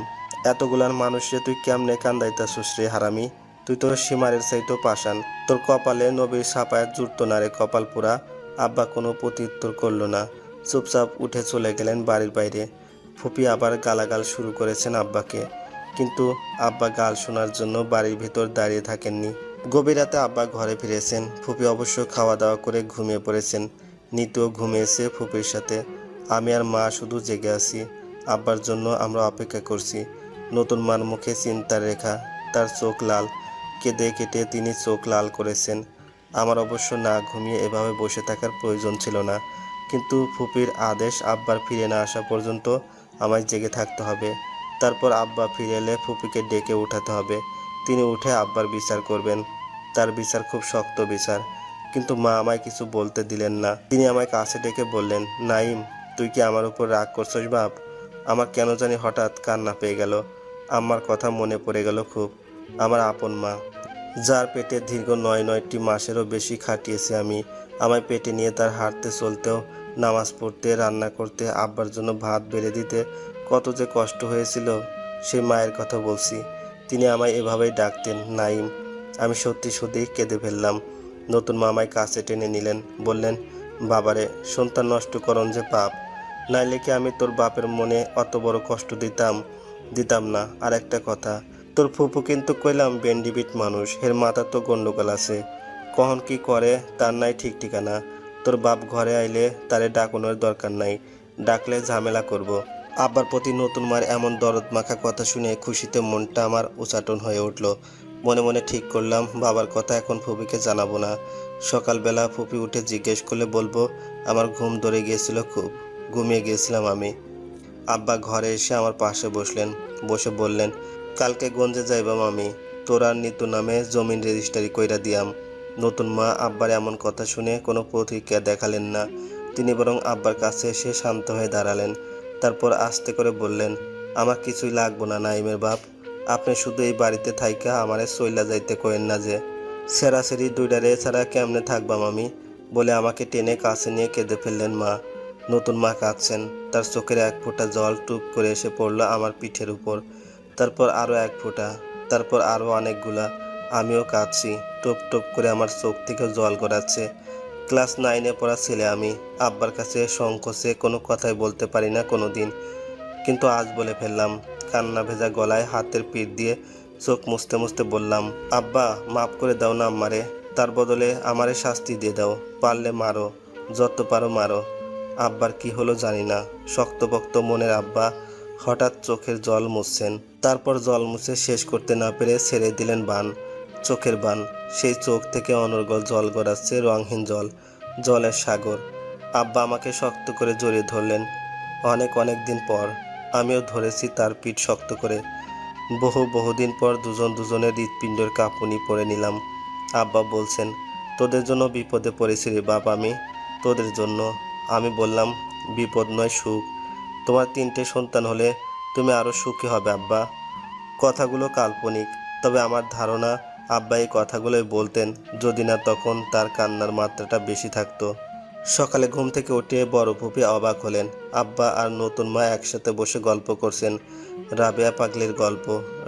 এতগুলার মানুষে তুই কেমনে কান্দাইতাছুস রে হারামি? তুই তোর সীমারের চাইতো পাষাণ। তোর কপালে নবীর সাপায়াত জুটতো না রে কপাল পোড়া। আব্বা কোনো প্রত্যুত্তর করল না, চুপচাপ উঠে চলে গেলেন বাড়ির বাইরে। ফুপি আবার গালাগাল শুরু করেছেন আব্বাকে, কিন্তু আব্বা গাল শোনার জন্য বাড়ির ভিতর দাঁড়িয়ে থাকেননি। গভীর রাতে আব্বা ঘরে ফিরেছেন। ফুপি অবশ্য খাওয়া দাওয়া করে ঘুমিয়ে পড়েছেন। নিতুও ঘুমিয়েছে ফুপির সাথে। আমি আর মা শুধু জেগে আছি। আব্বার জন্য আমরা অপেক্ষা করছি। নতুন মার মুখে চিন্তার রেখা, তার চোখ লাল। কেঁদে কেটে তিনি চোখ লাল করেছেন। আমার অবশ্য না ঘুমিয়ে এভাবে বসে থাকার প্রয়োজন ছিল না, কিন্তু ফুপির আদেশ আব্বার ফিরে না আসা পর্যন্ত আমায় জেগে থাকতে হবে। তারপর আব্বা ফিরে এলে ফুপিকে ডেকে উঠাতে হবে। তিনি উঠে আব্বার বিচার করবেন। তার বিচার খুব শক্ত বিচার, কিন্তু মা আমায় কিছু বলতে দিলেন না। তিনি আমায় কাছে ডেকে বললেন, নাইম, তুই কি আমার উপর রাগ করছস বাপ? আমার কেন জানি হঠাৎ কান্না পেয়ে গেল। আম্মার কথা মনে পড়ে গেল খুব। আমার আপন মা, যার পেটে দীর্ঘ 9 মাসেরও বেশি খাটিয়েছি আমি। আমায় পেটে নিয়ে তার হাঁটতে চলতেও, নামাজ পড়তে, রান্না করতে, আব্বার জন্য ভাত বেড়ে দিতে কত যে কষ্ট হয়েছিল, সেই মায়ের কথা বলছি। তিনি আমায় এভাবেই ডাকতেন, নাইম। আমি সত্যি সত্যিই কেঁদে ফেললাম। নতুন মা আমায় কাছে টেনে নিলেন, বললেন, বাবারে, সন্তান নষ্টকরণ যে পাপ। নাইলে কি আমি তোর বাপের মনে অত বড় কষ্ট দিতাম না। আর একটা কথা, তোর ফুপু কিন্তু কইলাম বেন্ডিবিট মানুষ, এর মাথা তো গন্ডগোল আছে। কখন কি করে তার নাই ঠিক ঠিকানা। তোর বাপ ঘরে আইলে তারে ডাকনোর দরকার নাই, ডাকলে ঝামেলা করব। আব্বার প্রতি নতুন মার এমন দরদ মাখা কথা শুনে খুশিতে মনটা আমার উচাটন হয়ে উঠল। মনে মনে ঠিক করলাম বাবার কথা এখন ফুপিকে জানাবো না। সকালবেলা ফুপি উঠে জিজ্ঞেস করলে বলবো আমার ঘুম ধরে গিয়েছিল খুব, ঘুমিয়ে গিয়েছিলাম আমি। আব্বা ঘরে এসে আমার পাশে বসে বললেন, কালকে গঞ্জে যাইবাম আমি। তোর আর নিতু নামে জমিন রেজিস্ট্রি কইরা দিয়াম। নতুন মা আব্বার এমন কথা শুনে কোনো প্রতিক্রিয়া দেখালেন না। তিনি বরং আব্বার কাছে এসে শান্ত হয়ে দাঁড়ালেন। তারপর আস্তে করে বললেন, আমার কিছুই লাগবো না নাইমের বাপ। আপনি শুধু এই বাড়িতে থাইকা আমারে চইলা যাইতে কইেন না যে। সেরাসেরি দুইটারে ছাড়া কেমনে থাকবাম আমি, বলে আমাকে টেনে কাছে নিয়ে কেঁদে ফেললেন মা। নতুন মা কাঁদছেন, তার চোখের এক ফোঁটা জল টুপ করে এসে পড়লো আমার পিঠের উপর। তারপর আরও এক ফোঁটা, তারপর আরও অনেকগুলা। আমিও কাঁদছি, টপ টপ করে আমার চোখ থেকে জল গড়াচ্ছে। ক্লাস 9-এ পড়া ছেলে আমি, আব্বার কাছে সংকোচে কোনো কথাই বলতে পারি না কোনো দিন, কিন্তু আজ বলে ফেললাম। কান্না ভেজা গলায় হাতের পিঠ দিয়ে চোখ মুছতে মুছতে বললাম, আব্বা মাফ করে দাও না আমারে, তার বদলে আমারে শাস্তি দিয়ে দাও, পারলে মারো, যত পারো মারো। আব্বার কি হলো জানি না, শক্তপোক্ত মনের আব্বা হঠাৎ চোখের জল মুছছেন। তারপর জল মুছে শেষ করতে না পেরে ছেড়ে দিলেন বান, চোখের বান। সেই চোখ থেকে অনর্গল জল গড়াচ্ছে, রংহীন জল, জলের সাগর। আব্বা আমাকে শক্ত করে জড়িয়ে ধরলেন। অনেক অনেক দিন পর আমিও ধরেছি তার পিঠ শক্ত করে। বহুদিন পর দুজন দুজনের হৃৎপিণ্ডের কাঁপুনি পড়ে নিলাম। আব্বা বলছেন, তোদের জন্য বিপদে পড়েছি রে বাপ আমি, তোদের জন্য। আমি বললাম, বিপদ নয় সুখ। তোমার 3টে সন্তান হলে তুমি আরও সুখী হবে আব্বা। কথাগুলো কাল্পনিক, তবে আমার ধারণা আব্বা এই কথাগুলোই বলতেন যদি না তখন তার কান্নার মাত্রাটা বেশি থাকতো। সকালে ঘুম থেকে উঠে বড় ফুপি অবাক হলেন। আব্বা আর নতুন মা একসাথে বসে গল্প করছেন, রাবেয়া পাগলির গল্প।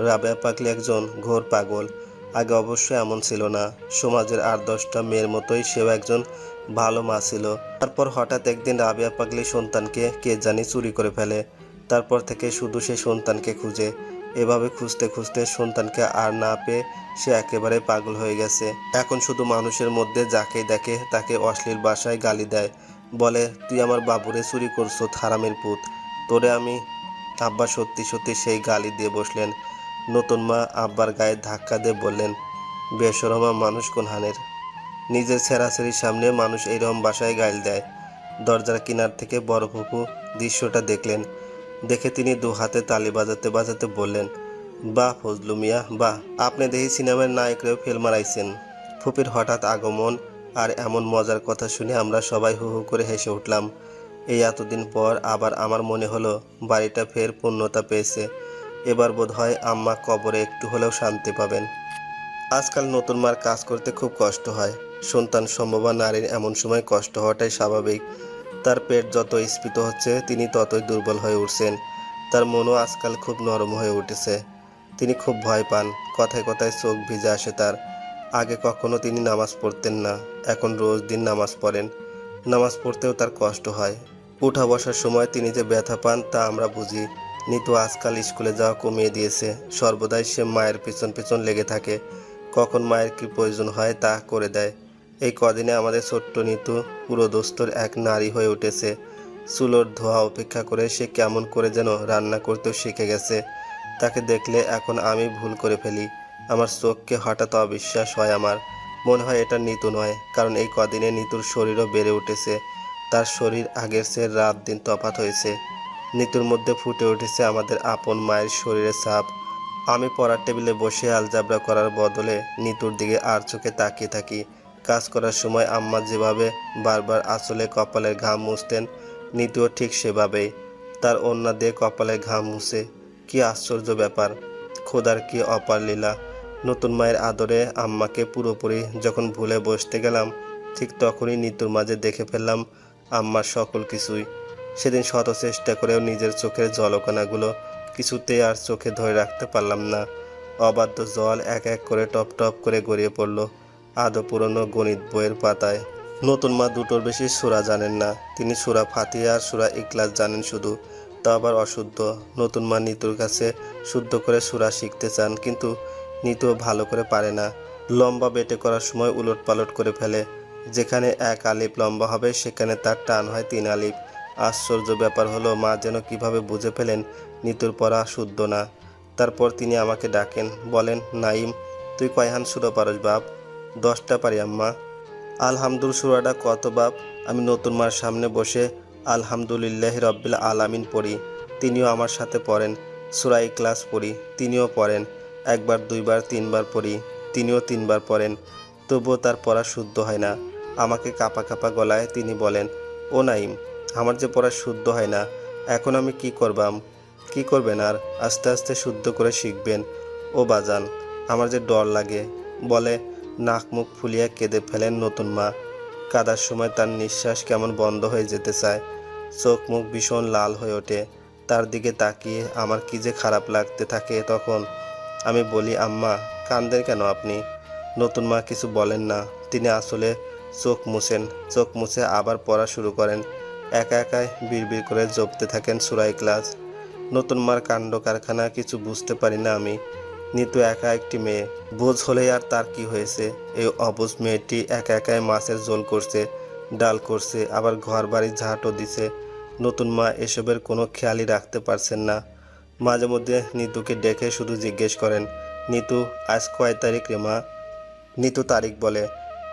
রাবেয়া পাগলি একজন ঘোর পাগল। আগে অবশ্য এমন ছিল না, সমাজের 8-10টা মেয়ের মতোই সেও একজন ভালো মা ছিল। তারপর হঠাৎ একদিন রাবেয়া পাগলি সন্তানকে কে জানি চুরি করে ফেলে। তারপর থেকে শুধু সে সন্তানকে খুঁজে। এভাবে খুঁজতে খুঁজতে সন্তানকে আর না পেয়ে সে একেবারে পাগল হয়ে গেছে। এখন শুধু মানুষের মধ্যে যাকেই দেখে তাকে অশ্লীল ভাষায় গালি দেয়, বলে, তুই আমার বাবুরে চুরি করছো হারামের পুত, তোরে আমি। আব্বা সত্যি সত্যি সেই গালি দিয়ে বসলেন। নতুন মা আব্বার গায়ে ধাক্কা দিয়ে বললেন, বেশরমা মানুষ কোনহানের, নিজের ছেঁড়াছেড়ির সামনে মানুষ এইরকম ভাষায় গাইল দেয়। দরজার কিনার থেকে বড় ফুপু দৃশ্যটা দেখলেন। দেখে তিনি 2 হাতে তালি বাজাতে বাজাতে বললেন, বাহ ফজলু মিয়া বাহ, আপনি দেখি সিনেমার নায়করেও ফেল মারাইছেন। ফুপির হঠাৎ আগমন আর এমন মজার কথা শুনে আমরা সবাই হু হু করে হেসে উঠলাম। এই এতদিন পর আবার আমার মনে হলো বাড়িটা ফের পূর্ণতা পেয়েছে। এবার বোধহয় আম্মা কবরে একটু হলেও শান্তি পাবেন। আজকাল নতুন মার কাজ করতে খুব কষ্ট হয়। সন্তান সম্ভবা নারীর এমন সময় কষ্ট হওয়াটাই স্বাভাবিক। তার পেট যত স্ফীত হচ্ছে তিনি ততই দুর্বল হয়ে উঠছেন। তার মনও আজকাল খুব নরম হয়ে উঠেছে। তিনি খুব ভয় পান, কথায় কথায় চোখ ভিজে আসে তার। আগে কখনো তিনি নামাজ পড়তেন না, এখন রোজ দিন নামাজ পড়েন। নামাজ পড়তেও তার কষ্ট হয়। উঠা বসার সময় তিনি যে ব্যথা পান তা আমরা বুঝি। নিতু আজকাল স্কুলে যাওয়া কমিয়ে দিয়েছে, সর্বদাই সে মায়ের পিছন পিছন লেগে থাকে। কখন মায়ের কি প্রয়োজন হয় তা করে দেয়। এই কদিনে আমাদের ছোট্ট নিতু পুরোদস্তুর এক নারী হয়ে উঠেছে। চুলোর ধোয়া অপেক্ষা করে সে কেমন করে যেন রান্না করতেও শিখে গেছে। তাকে দেখলে এখন আমি ভুল করে ফেলি। আমার চোখকে হঠাৎ অবিশ্বাস হয় আমার। মনে হয় এটা নিতু নয়, কারণ এই কদিনে নিতুর শরীরও বেড়ে উঠেছে। তার শরীর আগের চেয়ে রাত দিন তফাৎ হয়েছে। নিতুর মধ্যে ফুটে উঠেছে আমাদের আপন মায়ের শরীরের ছাপ। আমি পড়ার টেবিলে বসে আলজাবরা করার বদলে নিতুর দিকে আর চোখে তাকিয়ে থাকি। কাজ করার সময় আম্মা যেভাবে বারবার আঁচলে কপালের ঘাম মুছতেন, নিতুও ঠিক সেভাবেই তার ওড়না দিয়ে কপালের ঘাম মুছে। কি আশ্চর্য ব্যাপার, খোদার কি অপার লীলা। নতুন মায়ের আদরে আম্মাকে পুরোপুরি যখন ভুলে বসতে গেলাম, ঠিক তখনই নিতুর মাঝে দেখে ফেললাম আম্মার সকল কিছুই। সেদিন শত চেষ্টা করেও নিজের চোখের জলকণাগুলো কিছুতেই আর চোখে ধরে রাখতে পারলাম না। অবাধ্য জল এক এক করে টপ টপ করে গড়িয়ে পড়ল আদৌ পুরনো গণিত বইয়ের পাতায়। নতুন মা দুটোর বেশি সূরা জানেন না, তিনি সূরা ফাতিহা আর সূরা ইখলাস জানেন শুধু, তা আবার অশুদ্ধ। নতুন মা নিতুর কাছে শুদ্ধ করে সূরা শিখতে চান, কিন্তু নিতু ভালো করে পারে না। লম্বা বেটে করার সময় উলট পালট করে ফেলে। যেখানে 1 আলিফ লম্বা হবে সেখানে তার টান হয় 3 আলিফ। আশ্চর্য ব্যাপার হলো মা যেন কিভাবে বুঝে ফেলেন নিতুর পড়া শুদ্ধ না। তারপর তিনি আমাকে ডাকেন, বলেন, নাইম তুই কয়হান সূরা পারস বাপ? 10টা পারি আম্মা। আলহামদুল সূরাটা কত বাপ? আমি নতুন মার সামনে বসে আলহামদুলিল্লাহি রব্বিল আলামিন পড়ি, তিনিও আমার সাথে পড়েন। সূরা ইখলাস পড়ি, তিনিও পড়েন। 1 বার 2 বার 3 বার পড়ি, তিনিও 3 বার পড়েন। তবুও তার পড়া শুদ্ধ হয় না। আমাকে কাঁপা কাঁপা গলায় তিনি বলেন, ও নাইম, আমার যে পড়া শুদ্ধ হয় না, এখন আমি কি করবাম? কি করবেন আর? আস্তে আস্তে শুদ্ধ করে শিখবেন। ও বাজান, আমার যে ডর লাগে। বলে নাক মুখ ফুলিয়ে কেঁদে ফেলেন নতুন মা। কাদার সময় তার নিঃশ্বাস কেমন বন্ধ হয়ে যেতে চায়, চোখ মুখ ভীষণ লাল হয়ে ওঠে। তার দিকে তাকিয়ে আমার কি যে খারাপ লাগতে থাকে তখন। আমি বলি, আম্মা কাঁদেন কেন আপনি? নতুন মা কিছু বলেন না। তিনি আসলে চোখ মুছেন, চোখ মুছে আবার পড়া শুরু করেন। একা একাই বিড়বিড় করে জপতে থাকেন সূরা ইখলাস। নতুন মার কাণ্ড কারখানা কিছু বুঝতে পারি না আমি। নিতু একা একটি মেয়ে, বোঝ হলেই আর তার কি হয়েছে? এই অবুঝ মেয়েটি একা একাই মাছের ঝোল করছে, ডাল করছে, আবার ঘর বাড়ি ঝাঁটও দিছে। নতুন মা এসবের কোনো খেয়ালই রাখতে পারছেন না। মাঝে মধ্যে নিতুকে ডেকে শুধু জিজ্ঞেস করেন, নিতু আজ কয় তারিখ রে মা? নিতু তারিখ বলে।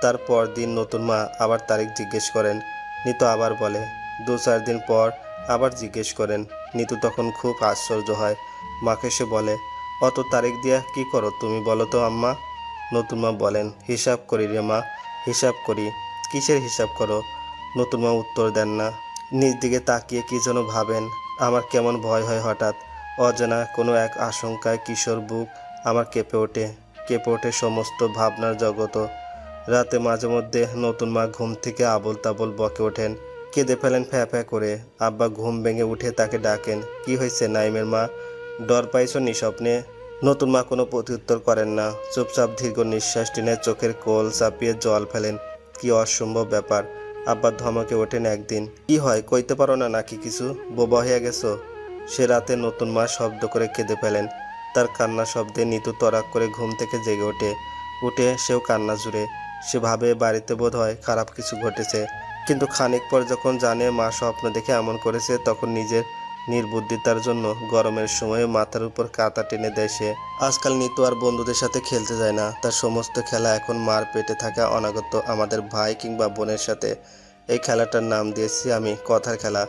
তারপর দিন নতুন মা আবার তারিখ জিজ্ঞেস করেন। নিতু আবার বলে। 2-4 দিন পর আবার জিজ্ঞেস করেন। নিতু তখন খুব আশ্চর্য হয়। মাকে সে বলে, অত তারিখ দিয়া কি করো তুমি বলো তো আম্মা? নতুন মা বলেন, হিসাব করি রে মা, হিসাব করি। কিসের হিসাব করো? নতুন মা উত্তর দেন না। নিজ দিকে তাকিয়ে কি যেন ভাবেন। আমার কেমন ভয় হয় হঠাৎ। অজানা কোনো এক আশঙ্কায় কিশোর বুক আমার কেঁপে ওঠে, কেঁপে ওঠে সমস্ত ভাবনার জগৎ। রাতে মাঝে মধ্যে নতুন মা ঘুম থেকে আবোল তাবোল বকে ওঠেন, কেঁদে ফেলেন ফ্যাঁ ফ্যাঁ করে। আব্বা ঘুম ভেঙে উঠে তাকে ডাকেন, কি হয়েছে নাইমের মা? ডর পাইছ নি স্বপ্নে? নতুন মা কোনো প্রত্যুত্তর করেন না, চুপচাপ দীর্ঘ নিঃশ্বাস টেনে চোখের কোল চাপিয়ে জল ফেলেন। কি অসম্ভব ব্যাপার। আব্বা ধমকে ওঠেন একদিন, কি হয় কইতে পারো না নাকি কিছু? বোবা হয়ে গেছো? সে রাতে নতুন মা শব্দ করে কেঁদে ফেলেন। তার কান্না শব্দে নিতু তরাক করে ঘুম থেকে জেগে ওঠে। উঠে সেও কান্না জুড়ে। সে ভাবে বাড়িতে বোধ হয় খারাপ কিছু ঘটেছে। কিন্তু খানিক পর যখন জানে মা স্বপ্ন দেখে এমন করেছে, তখন নিজের নির্বুদ্ধিতার জন্য গরমের সময়ে মাথার উপর কাঁথা টেনে দেয় সে। আজকাল নিতু আর বন্ধুদের সাথে খেলতে যায় না। তার সমস্ত খেলা এখন মার পেটে থাকা অনাগত আমাদের ভাই কিংবা বোনের সাথে। এই খেলাটার নাম দিয়েছি আমি কথার খেলা।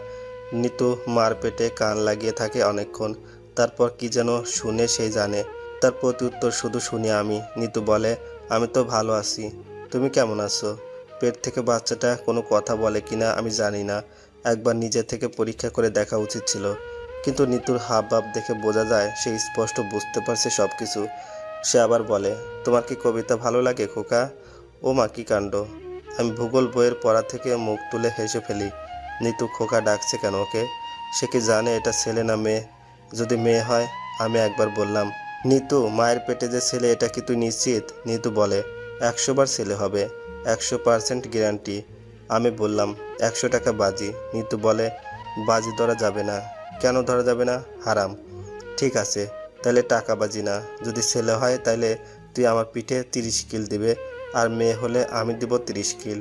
নিতু মার পেটে কান লাগিয়ে থাকে অনেকক্ষণ। তারপর কি যেন শুনে সেই জানে। তার প্রতি উত্তর শুধু শুনি আমি। নিতু বলে, আমি তো ভালো আছি, তুমি কেমন আছো? পেট থেকে বাচ্চাটা কোনো কথা বলে কিনা আমি জানি না। একবার নিজে থেকে পরীক্ষা করে দেখা উচিত ছিল। কিন্তু নিতুর হাব ভাব দেখে বোঝা যায় সে স্পষ্ট বুঝতে পারছে সব কিছু। সে আবার বলে, তোমার কি কবিতা ভালো লাগে খোকা? ও মা, কি কাণ্ড! আমি ভূগোল বইয়ের পড়া থেকে মুখ তুলে হেসে ফেলি। নিতু খোকা ডাকছে কেন ওকে? সে কি জানে এটা ছেলে না মেয়ে? যদি মেয়ে হয়? আমি একবার বললাম, নিতু মায়ের পেটে যে ছেলে এটা কি তুই নিশ্চিত? নিতু বলে, 100 বার ছেলে হবে, 100% গ্যারান্টি। আমি বললাম, 100 টাকা বাজি। নিতু বলে, বাজি ধরা যাবে না। কেন ধরা যাবে না? হারাম। ঠিক আছে, তাহলে টাকা বাজি না। যদি ছেলে হয় তাহলে তুই আমার পিঠে 30 কিল দিবে, আর মেয়ে হলে আমি দিব 30 কিল।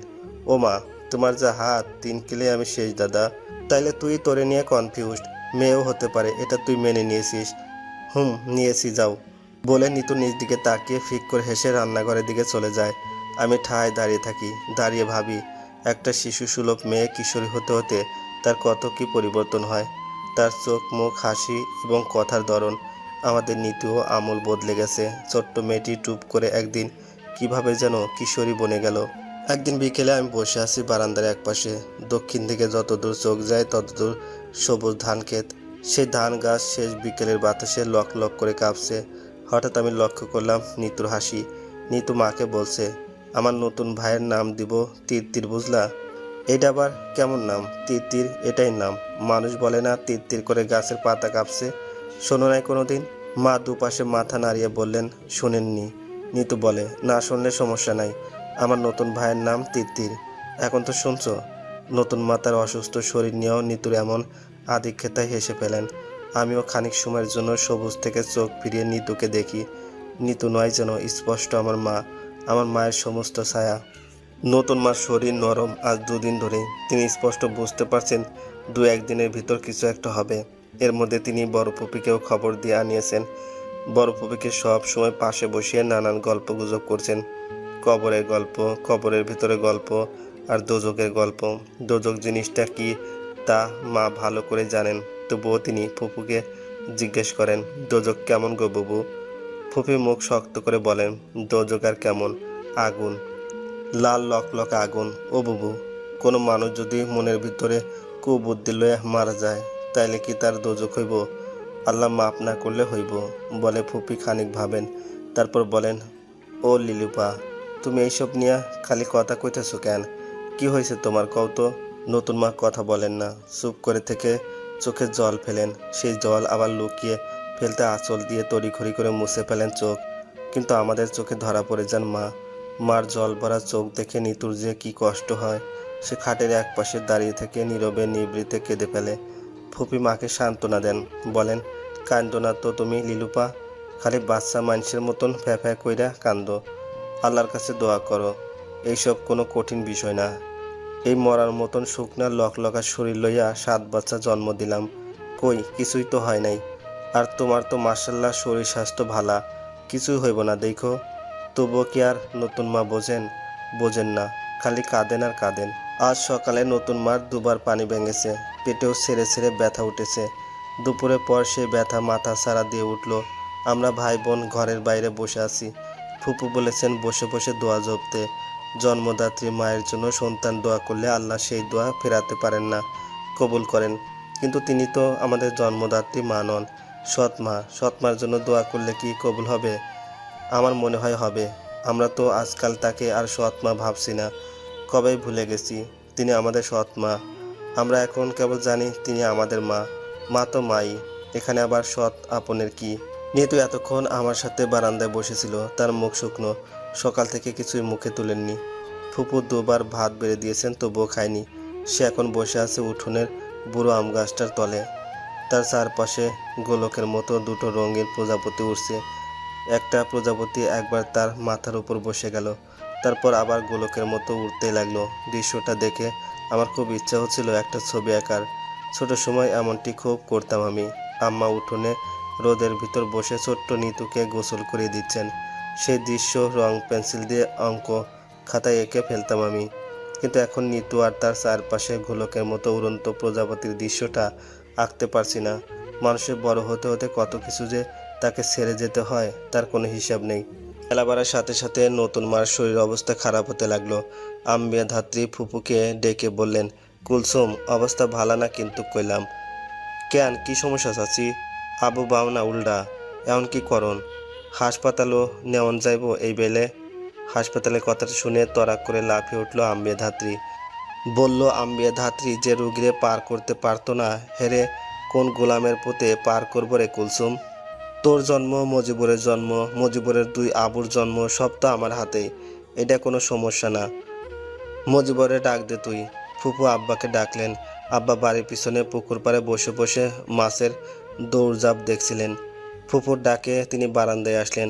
ও মা, তোমার যা হাত, 3 কিলে আমি শেষ দাদা। তাইলে তুই তোরে নিয়ে কনফিউজড। মেয়েও হতে পারে, এটা তুই মেনে নিয়েছিস? নিয়েছি, যাও। বলে নিতু নিজ দিকে তাকিয়ে ফিক করে হেসে রান্নাঘরের দিকে চলে যায়। আমি ঠায় দাঁড়িয়ে থাকি, দাঁড়িয়ে ভাবি, একটা শিশু সুলভ মেয়ে কিশোরী হতে হতে তার কত কি পরিবর্তন হয়। তার চোখ মুখ হাসি এবং কথার ধরন। আমাদের নীতিও আমূল বদলে গেছে। ছোট্ট মেয়েটি টুপ করে একদিন কিভাবে যেন কিশোরী বনে গেল। একদিন বিকেলে আমি বসে আছি বারান্দার একপাশে। দক্ষিণ দিকে যতদূর চোখ যায় ততদূর সবুজ ধান ক্ষেত। সেই ধান গাছ শেষ বিকেলের বাতাসে লক লক করে কাঁপছে। হঠাৎ আমি লক্ষ্য করলাম নিতুর হাসি। নিতু মাকে বলছে, আমার নতুন ভাইয়ের নাম দিব তিরতির, বুঝলা? এটা আবার কেমন নাম? তিরতির, এটাই নাম। মানুষ বলে না তির তির করে গাছের পাতা কাঁপছে? শোনো নাই কোনোদিন? মা দুপাশে মাথা নাড়িয়ে বললেন, শোনেননি। নিতু বলে, না শুনলে সমস্যা নাই, আমার নতুন ভাইয়ের নাম তিরতির। এখন তো শুনছো? নতুন মা তার অসুস্থ শরীর নিয়েও নিতুর এমন আদিক্ষেতায় হেসে ফেলেন। আমিও খানিক সময়ের জন্য সবুজ থেকে চোখ ফিরিয়ে নিতুকে দেখি। নিতু নয় যেন স্পষ্ট আমার মা, আমার মায়ের সমস্ত ছায়া। নতুন মার শরীর নরম। আজ 2 দিন ধরে তিনি স্পষ্ট বুঝতে পারছেন 2-1 দিনের ভিতর কিছু একটা হবে। এর মধ্যে তিনি বড় পুপিকেও খবর দিয়ে আনিয়েছেন। বড় পুপিকে সব সময় পাশে বসিয়ে নানান গল্প গুজব করছেন। কবরের গল্প, কবরের ভিতরে গল্প, আর দোজকের গল্প। দোজক জিনিসটা কি তা মা ভালো করে জানেন, তবুও তিনি ফুপুকে জিজ্ঞেস করেন, দোজক কেমন গো বুবু? ফুপি মুখ শক্ত করে বলেন, দোজক আর কেমন, আগুন। লাল লকলকে আগুন। ও বুবু, কোনো মানুষ যদি মনের ভিতরে কুবুদ্ধি লয়ে মারা যায় তাইলে কি তার দোজখ হইব? আল্লাহ মাফ না করলে হইব, বলে ফুপি খানিক ভাবেন। তারপর বলেন, ও লিলুপা, তুমি এইসব নিয়ে খালি কথা কইতেছো কেন? কি হয়েছে তোমার, কও তো? নতুন মা কথা বলেন না, চুপ করে থেকে চোখে জল ফেলেন। সেই জল আবার লুকিয়ে ফেলতে আঁচল দিয়ে তড়িঘড়ি করে মুছে ফেলেন চোখ। কিন্তু আমাদের চোখে ধরা পড়ে যান মা। মার জল ভরা চোখ দেখে নিতুর যে কি কষ্ট হয়। সে খাটের এক পাশে দাঁড়িয়ে থেকে নীরবে নিবৃতে কেঁদে ফেলে। ফুপি মাকে সান্ত্বনা দেন, বলেন, কান্দো না তো তুমি লিলুপা, খালি বাচ্চা মানুষের মতন ফ্যা ফ্যা কইরা কান্দো। আল্লাহর কাছে দোয়া করো, এইসব কোনো কঠিন বিষয় না। এই মরার মতন শুকনা লকলকা শরীর লইয়া 7 বাচ্চা জন্ম দিলাম, কই কিছুই তো হয় নাই। আর তোমার তো মার্শাল্লাহ শরীর স্বাস্থ্য ভালা, কিছুই হইব না দেখো। তবুও কি আর নতুন মা বোঝেন? বোঝেন না, খালি কাঁদেন আর কাঁদেন। আজ সকালে নতুন মার দুবার পানি ভেঙেছে, পেটেও ছেড়ে ছেড়ে ব্যথা উঠেছে। দুপুরের পর সেই ব্যথা মাথা ছাড়া দিয়ে উঠল। আমরা ভাই বোন ঘরের বাইরে বসে আছি। ফুপু বলেছেন বসে বসে দোয়া জপতে। জন্মদাত্রী মায়ের জন্য সন্তান দোয়া করলে আল্লাহ সেই দোয়া ফেরাতে পারেন না, কবুল করেন। কিন্তু তিনি তো আমাদের জন্মদাত্রী মা নন, সৎ মা। সৎ মার জন্য দোয়া করলে কি কবুল হবে? আমার মনে হয় হবে। আমরা তো আজকাল তাকে আর সৎ মা ভাবছি না, কবেই ভুলে গেছি তিনি আমাদের সৎ মা। আমরা এখন কেবল জানি তিনি আমাদের মা। মা তো মাই, এখানে আবার সৎ আপনের কি? নিতু এতক্ষণ আমার সাথে বারান্দায় বসেছিল, তার মুখ শুকনো, সকাল থেকে কিছুই মুখে তুলেননি। ফুপু দুবার ভাত বেড়ে দিয়েছেন তবুও খায়নি। সে এখন বসে আছে উঠোনের বুড়ো আম গাছটার তলে। তার চারপাশে গোলকের মতো দুটো রঙিন প্রজাপতি উড়ছে। একটা প্রজাপতি একবার তার মাথার উপর বসে গেল, তারপর আবার গোলকের মতো উড়তে লাগলো। দৃশ্যটা দেখে আমার খুব ইচ্ছা হচ্ছিল একটা ছবি আঁকার। ছোট সময় এমনটি খুব করতাম আমি। আম্মা উঠোনে রোদের ভিতর বসে ছোট্ট নিতুকে গোসল করিয়ে দিচ্ছেন। সেই দৃশ্য রং পেন্সিল দিয়ে অঙ্ক খাতায় এঁকে ফেলতাম আমি। কিন্তু এখন নিতু আর তার চারপাশে গোলকের মতো উড়ন্ত প্রজাপতির দৃশ্যটা আঁকতে পারছি না। মানুষের বড় হতে হতে কত কিছু যে তাকে ছেড়ে যেতে হয় তার কোনো হিসাব নেই। বেলা বাড়ার সাথে সাথে নতুন মার শরীর অবস্থা খারাপ হতে লাগলো। আম্বিয়া ধাত্রী ফুপুকে ডেকে বললেন, কুলসুম অবস্থা ভালো না কিন্তু কইলাম। কেন, কি সমস্যা চাচি? আবু বাও না উল্ডা, এমন কি করন? হাসপাতালও নেওয়ান যাইব এই বেলে? হাসপাতালের কথাটা শুনে তরাক করে লাফিয়ে উঠল আম্বিয়া ধাত্রী। বলল আম্বিয়া ধাত্রী, যে রুগীরে পার করতে পারতো না হেরে কোন গোলামের পুঁতে পার করবো রে কুলসুম? তোর জন্ম, মজিবুরের জন্ম, মজিবুরের 2 আবুর জন্ম, সব তো আমার হাতেই। এটা কোনো সমস্যা না। মজিবরে ডাক দে তুই। ফুপু আব্বাকে ডাকলেন। আব্বা বাড়ির পিছনে পুকুর পাড়ে বসে বসে মাছের দৌড়ঝাঁপ দেখছিলেন। ফুপুর ডাকে তিনি বারান্দায় আসলেন।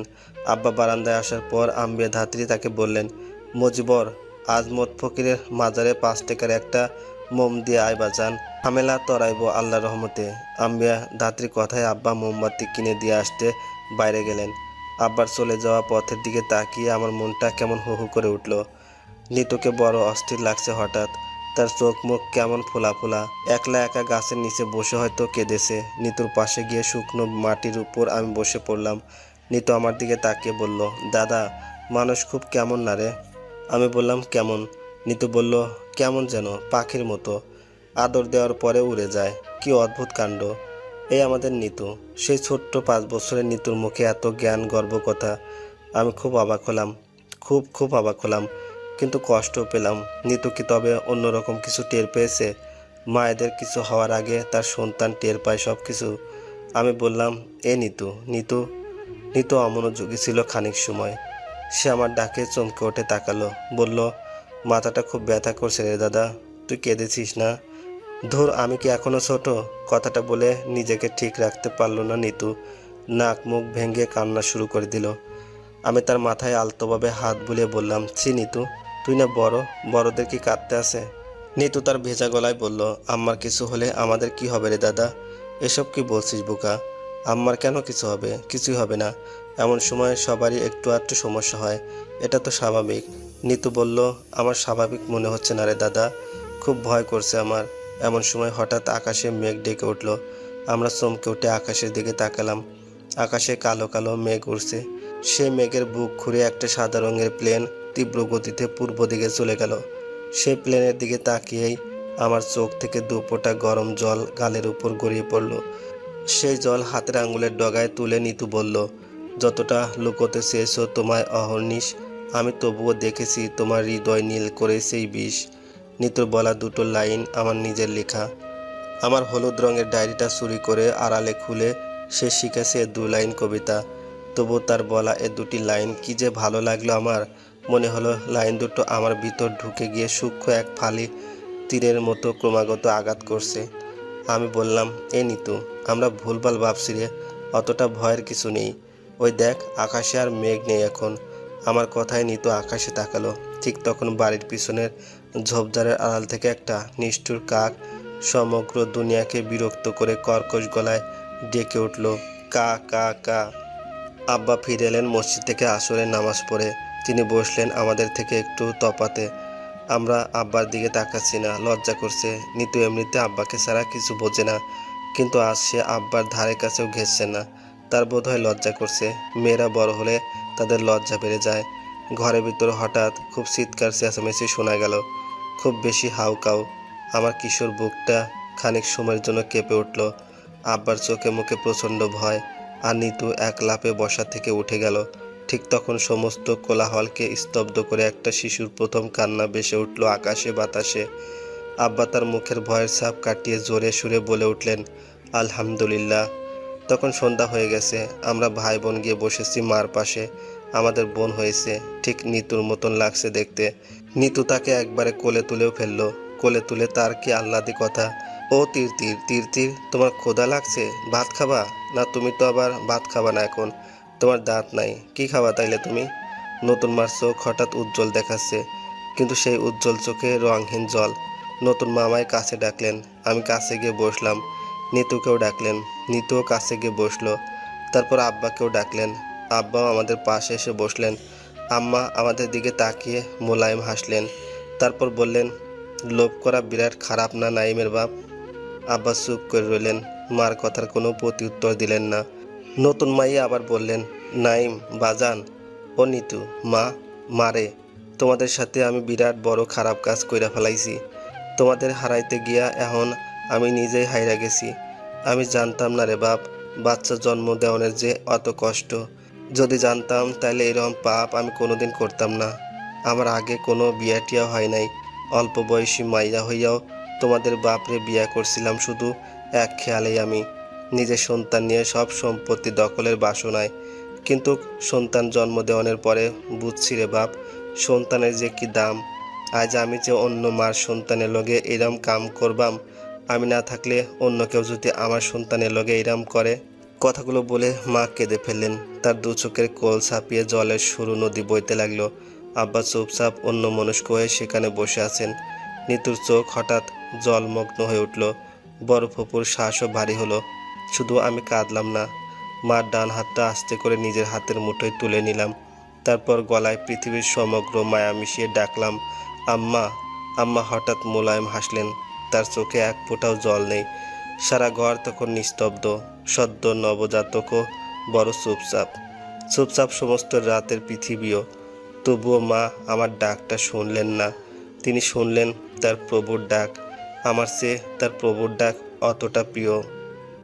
আব্বা বারান্দায় আসার পর আম্বিয়া ধাত্রী তাকে বললেন, মজিবর, আজ মোট ফকিরের মাজারে 5 টাকার একটা মোম দিয়ে আয় বাজান, ঝামেলা তরাইব আল্লাহর রহমতে। আম্বিয়া ধাত্রী কথায় আব্বা মোমবাতি কিনে দিয়ে আসতে বাইরে গেলেন। আব্বার চলে যাওয়া পথের দিকে তাকিয়ে আমার মনটা কেমন হু হু করে উঠল। নিতুকে বড় অস্থির লাগছে হঠাৎ। তার চোখ মুখ কেমন ফোলা ফোলা, একলা একা গাছের নিচে বসে হয়তো কেঁদেছে। নিতুর পাশে গিয়ে শুকনো মাটির উপর আমি বসে পড়লাম। নিতু আমার দিকে তাকিয়ে বলল, দাদা, মানুষ খুব কেমন না রে? আমি বললাম, কেমন? নিতু বলল, কেমন যেন পাখির মতো, আদর দেওয়ার পরে উড়ে যায়। কি অদ্ভুত কাণ্ড! এই আমাদের নিতু। সেই ছোট্ট 5 বছরের নিতুর মুখে এত জ্ঞান গর্ব কথা। আমি খুব অবাক হলাম, খুব খুব অবাক হলাম, কিন্তু কষ্টও পেলাম। নিতু কি তবে অন্যরকম কিছু টের পেয়েছে? মায়েদের কিছু হওয়ার আগে তার সন্তান টের পায় সব কিছু। আমি বললাম, এ নিতু, নিতু। নিতু অমনোযোগী ছিল খানিক সময়। সে আমার ডাকে চমকে ওঠে, তাকালো, বলল, মাথাটা খুব ব্যথা করছে রে দাদা, তুই কেঁদেছিস না? ধুর, আমি কি এখনো ছোট? কথাটা বলে নিজেকে ঠিক রাখতে পারলো না নিতু, নাক মুখ ভেঙে কান্না শুরু করে দিল। আমি তার মাথায় আলতোভাবে হাত বুলিয়ে বললাম, ছি নিতু, তুই না বড়, বড়দের কি কাঁদতে আছে? নিতু তার ভেজা গলায় বলল, আম্মার কিছু হলে আমাদের কি হবে রে দাদা? এসব কি বলছিস বোকা? আম্মার কেন কিছু হবে? কিছুই হবে না। এমন সময় সবারই একটু আধটু সমস্যা হয়, এটা তো স্বাভাবিক। নিতু বলল, আমার স্বাভাবিক মনে হচ্ছে না রে দাদা, খুব ভয় করছে আমার। এমন সময় হঠাৎ আকাশে মেঘ ডেকে উঠল। আমরা চমকে উঠে আকাশের দিকে তাকালাম। আকাশে কালো কালো মেঘ উড়ছে। সেই মেঘের বুক ঘুরে একটা সাদা রঙের প্লেন তীব্র গতিতে পূর্ব দিকে চলে গেল। সেই প্লেনের দিকে তাকিয়েই আমার চোখ থেকে দুপোঁটা গরম জল গালের উপর গড়িয়ে পড়ল। সেই জল হাতের আঙুলের ডগায় তুলে নিতু বলল, যতটা লুকোতে চেয়েছো তোমায় অহর্নিশ, আমি তবুও দেখেছি তোমার হৃদয় নীল করে সেই বিষ। নিতুর বলা দুটো লাইন আমার নিজের লেখা। আমার হলুদ রঙের ডায়েরিটা চুরি করে আড়ালে খুলে সে শিখেছে 2 লাইন কবিতা। তবু তার বলা এ 2টি লাইন কি যে ভালো লাগলো আমার। মনে হলো লাইন দুটো আমার ভিতর ঢুকে গিয়ে সূক্ষ্ম এক ফালি তীরের মতো ক্রমাগত আঘাত করছে। আমি বললাম, এ নিতু, আমরা ভুলভাল ভাবছি রে, অতটা ভয়ের কিছু নেই। ওই দেখ, আকাশে আর মেঘ নেই এখন। আমার কথায় নিতু আকাশে তাকালো। ঠিক তখন বাড়ির পিছনের ঝোপঝাড়ের আড়াল থেকে একটা নিষ্ঠুর কাক সমগ্র দুনিয়াকে বিরক্ত করে কর্কশ গলায় ডেকে উঠল, কা কা কা। আব্বা ফিরে এলেন মসজিদ থেকে আসরের নামাজ পড়ে। তিনি বসলেন আমাদের থেকে একটু তফাতে। আমরা আব্বার দিকে তাকাচ্ছি না, লজ্জা করছে। নিতু এমনিতে আব্বাকে ছাড়া কিছু বোঝে না, কিন্তু আজ সে আব্বার ধারে কাছেও ঘেঁষছে না। তার বোধহয় লজ্জা করছে। মেয়েরা বড় হলে তাদের লজ্জা বেড়ে যায়। ঘরের ভিতর হঠাৎ খুব চিৎকার চেঁচামেচি শোনা গেল, খুব বেশি হাউকাউ। আমার কিশোর বুকটা খানিক সময়ের জন্য কেঁপে উঠল। আব্বার চোখে মুখে প্রচণ্ড ভয়। আর নিতু এক লাফে বসা থেকে উঠে গেল। ঠিক তখন সমস্ত কোলাহলকে স্তব্ধ করে একটা শিশুর প্রথম কান্না ভেসে উঠল আকাশে বাতাসে। আব্বা তার মুখের ভয়ের ছাপ কাটিয়ে জোরে সুরে বলে উঠলেন, আলহামদুলিল্লাহ। তখন সন্ধ্যা হয়ে গেছে। আমরা ভাই বোন গিয়ে বসেছি মার পাশে। আমাদের বোন হয়েছে, ঠিক নিতুর মতন লাগছে দেখতে। নিতু তাকে একবারে কোলে তুলেও ফেললো। কোলে তুলে তার কি আহ্লাদি কথা, ও তীর তীর তীর তীর, তোমার ক্ষুধা লাগছে, ভাত খাবা? না, তুমি তো আবার ভাত খাবা না এখন, তোমার দাঁত নাই, কি খাবা তাইলে তুমি? নতুন মার চোখ হঠাৎ উজ্জ্বল দেখাচ্ছে, কিন্তু সেই উজ্জ্বল চোখে রঙহীন জল। নতুন মামায় কাছে ডাকলেন। আমি কাছে গিয়ে বসলাম। নিতুকেও ডাকলেন। নিতুও কাছে গিয়ে বসলো। তারপর আব্বাকেও ডাকলেন। আব্বাও আমাদের পাশে এসে বসলেন। আম্মা আমাদের দিকে তাকিয়ে মোলায়েম হাসলেন। তারপর বললেন, লোভ করা বিরাট খারাপ না নাইমের বাপ? আব্বা চুপ করে রইলেন, মার কথার কোনো প্রতি উত্তর দিলেন না। নতুন মাই আবার বললেন, নাইম বাজান, ও নিতু, মা, মারে, তোমাদের সাথে আমি বিরাট বড় খারাপ কাজ কইরা ফেলাইছি। তোমাদের হারাইতে গিয়া এখন আমি নিজেই হাইরা গেছি। আমি জানতাম না রে বাপ, বাচ্চা জন্ম দেওয়ানের যে অত কষ্ট। যদি জানতাম তাহলে এরকম পাপ আমি কোনোদিন করতাম না। আমার আগে কোনো বিয়া টিয়া হয় নাই। অল্প বয়সী মাইয়া হইয়াও তোমাদের বাপরে বিয়া করছিলাম শুধু এক খেয়ালেই, আমি নিজের সন্তান নিয়ে সব সম্পত্তি দখলের বাসনায়। কিন্তু সন্তান জন্ম দেওয়ানোর পরে বুঝছি রে বাপ, সন্তানের যে কি দাম। আজ আমি যে অন্য মার সন্তানের লগে এরম কাম করবাম, আমি না থাকলে অন্য কেউ যদি আমার সন্তানের লগে এরম করে। কথাগুলো বলে মা কেঁদে ফেললেন। তার দু চোখের কোল ছাপিয়ে জলের সরু নদী বইতে লাগলো। আব্বা চুপচাপ অন্য মনস্ক হয়ে সেখানে বসে আছেন। নিতুর চোখ হঠাৎ জলমগ্ন হয়ে উঠল। বড় ফুপুর শ্বাসও ভারী হলো। শুধু আমি কাঁদলাম না, মার ডান হাতটা আস্তে করে নিজের হাতের মুঠোয় তুলে নিলাম। তারপর গলায় পৃথিবীর সমগ্র মায়া মিশিয়ে ডাকলাম, আম্মা। আম্মা হঠাৎ মোলায়েম হাসলেন। তার চোখে এক ফোঁটাও জল নেই। সারা ঘর তখন নিস্তব্ধ। সদ্য নবজাতকও বড় চুপচাপ। চুপচাপ সমস্ত রাতের পৃথিবীও। তবুও মা আমার ডাকটা শুনলেন না। তিনি শুনলেন তার প্রভুর ডাক। আমার চেয়ে তার প্রভুর ডাক অতটা প্রিয়।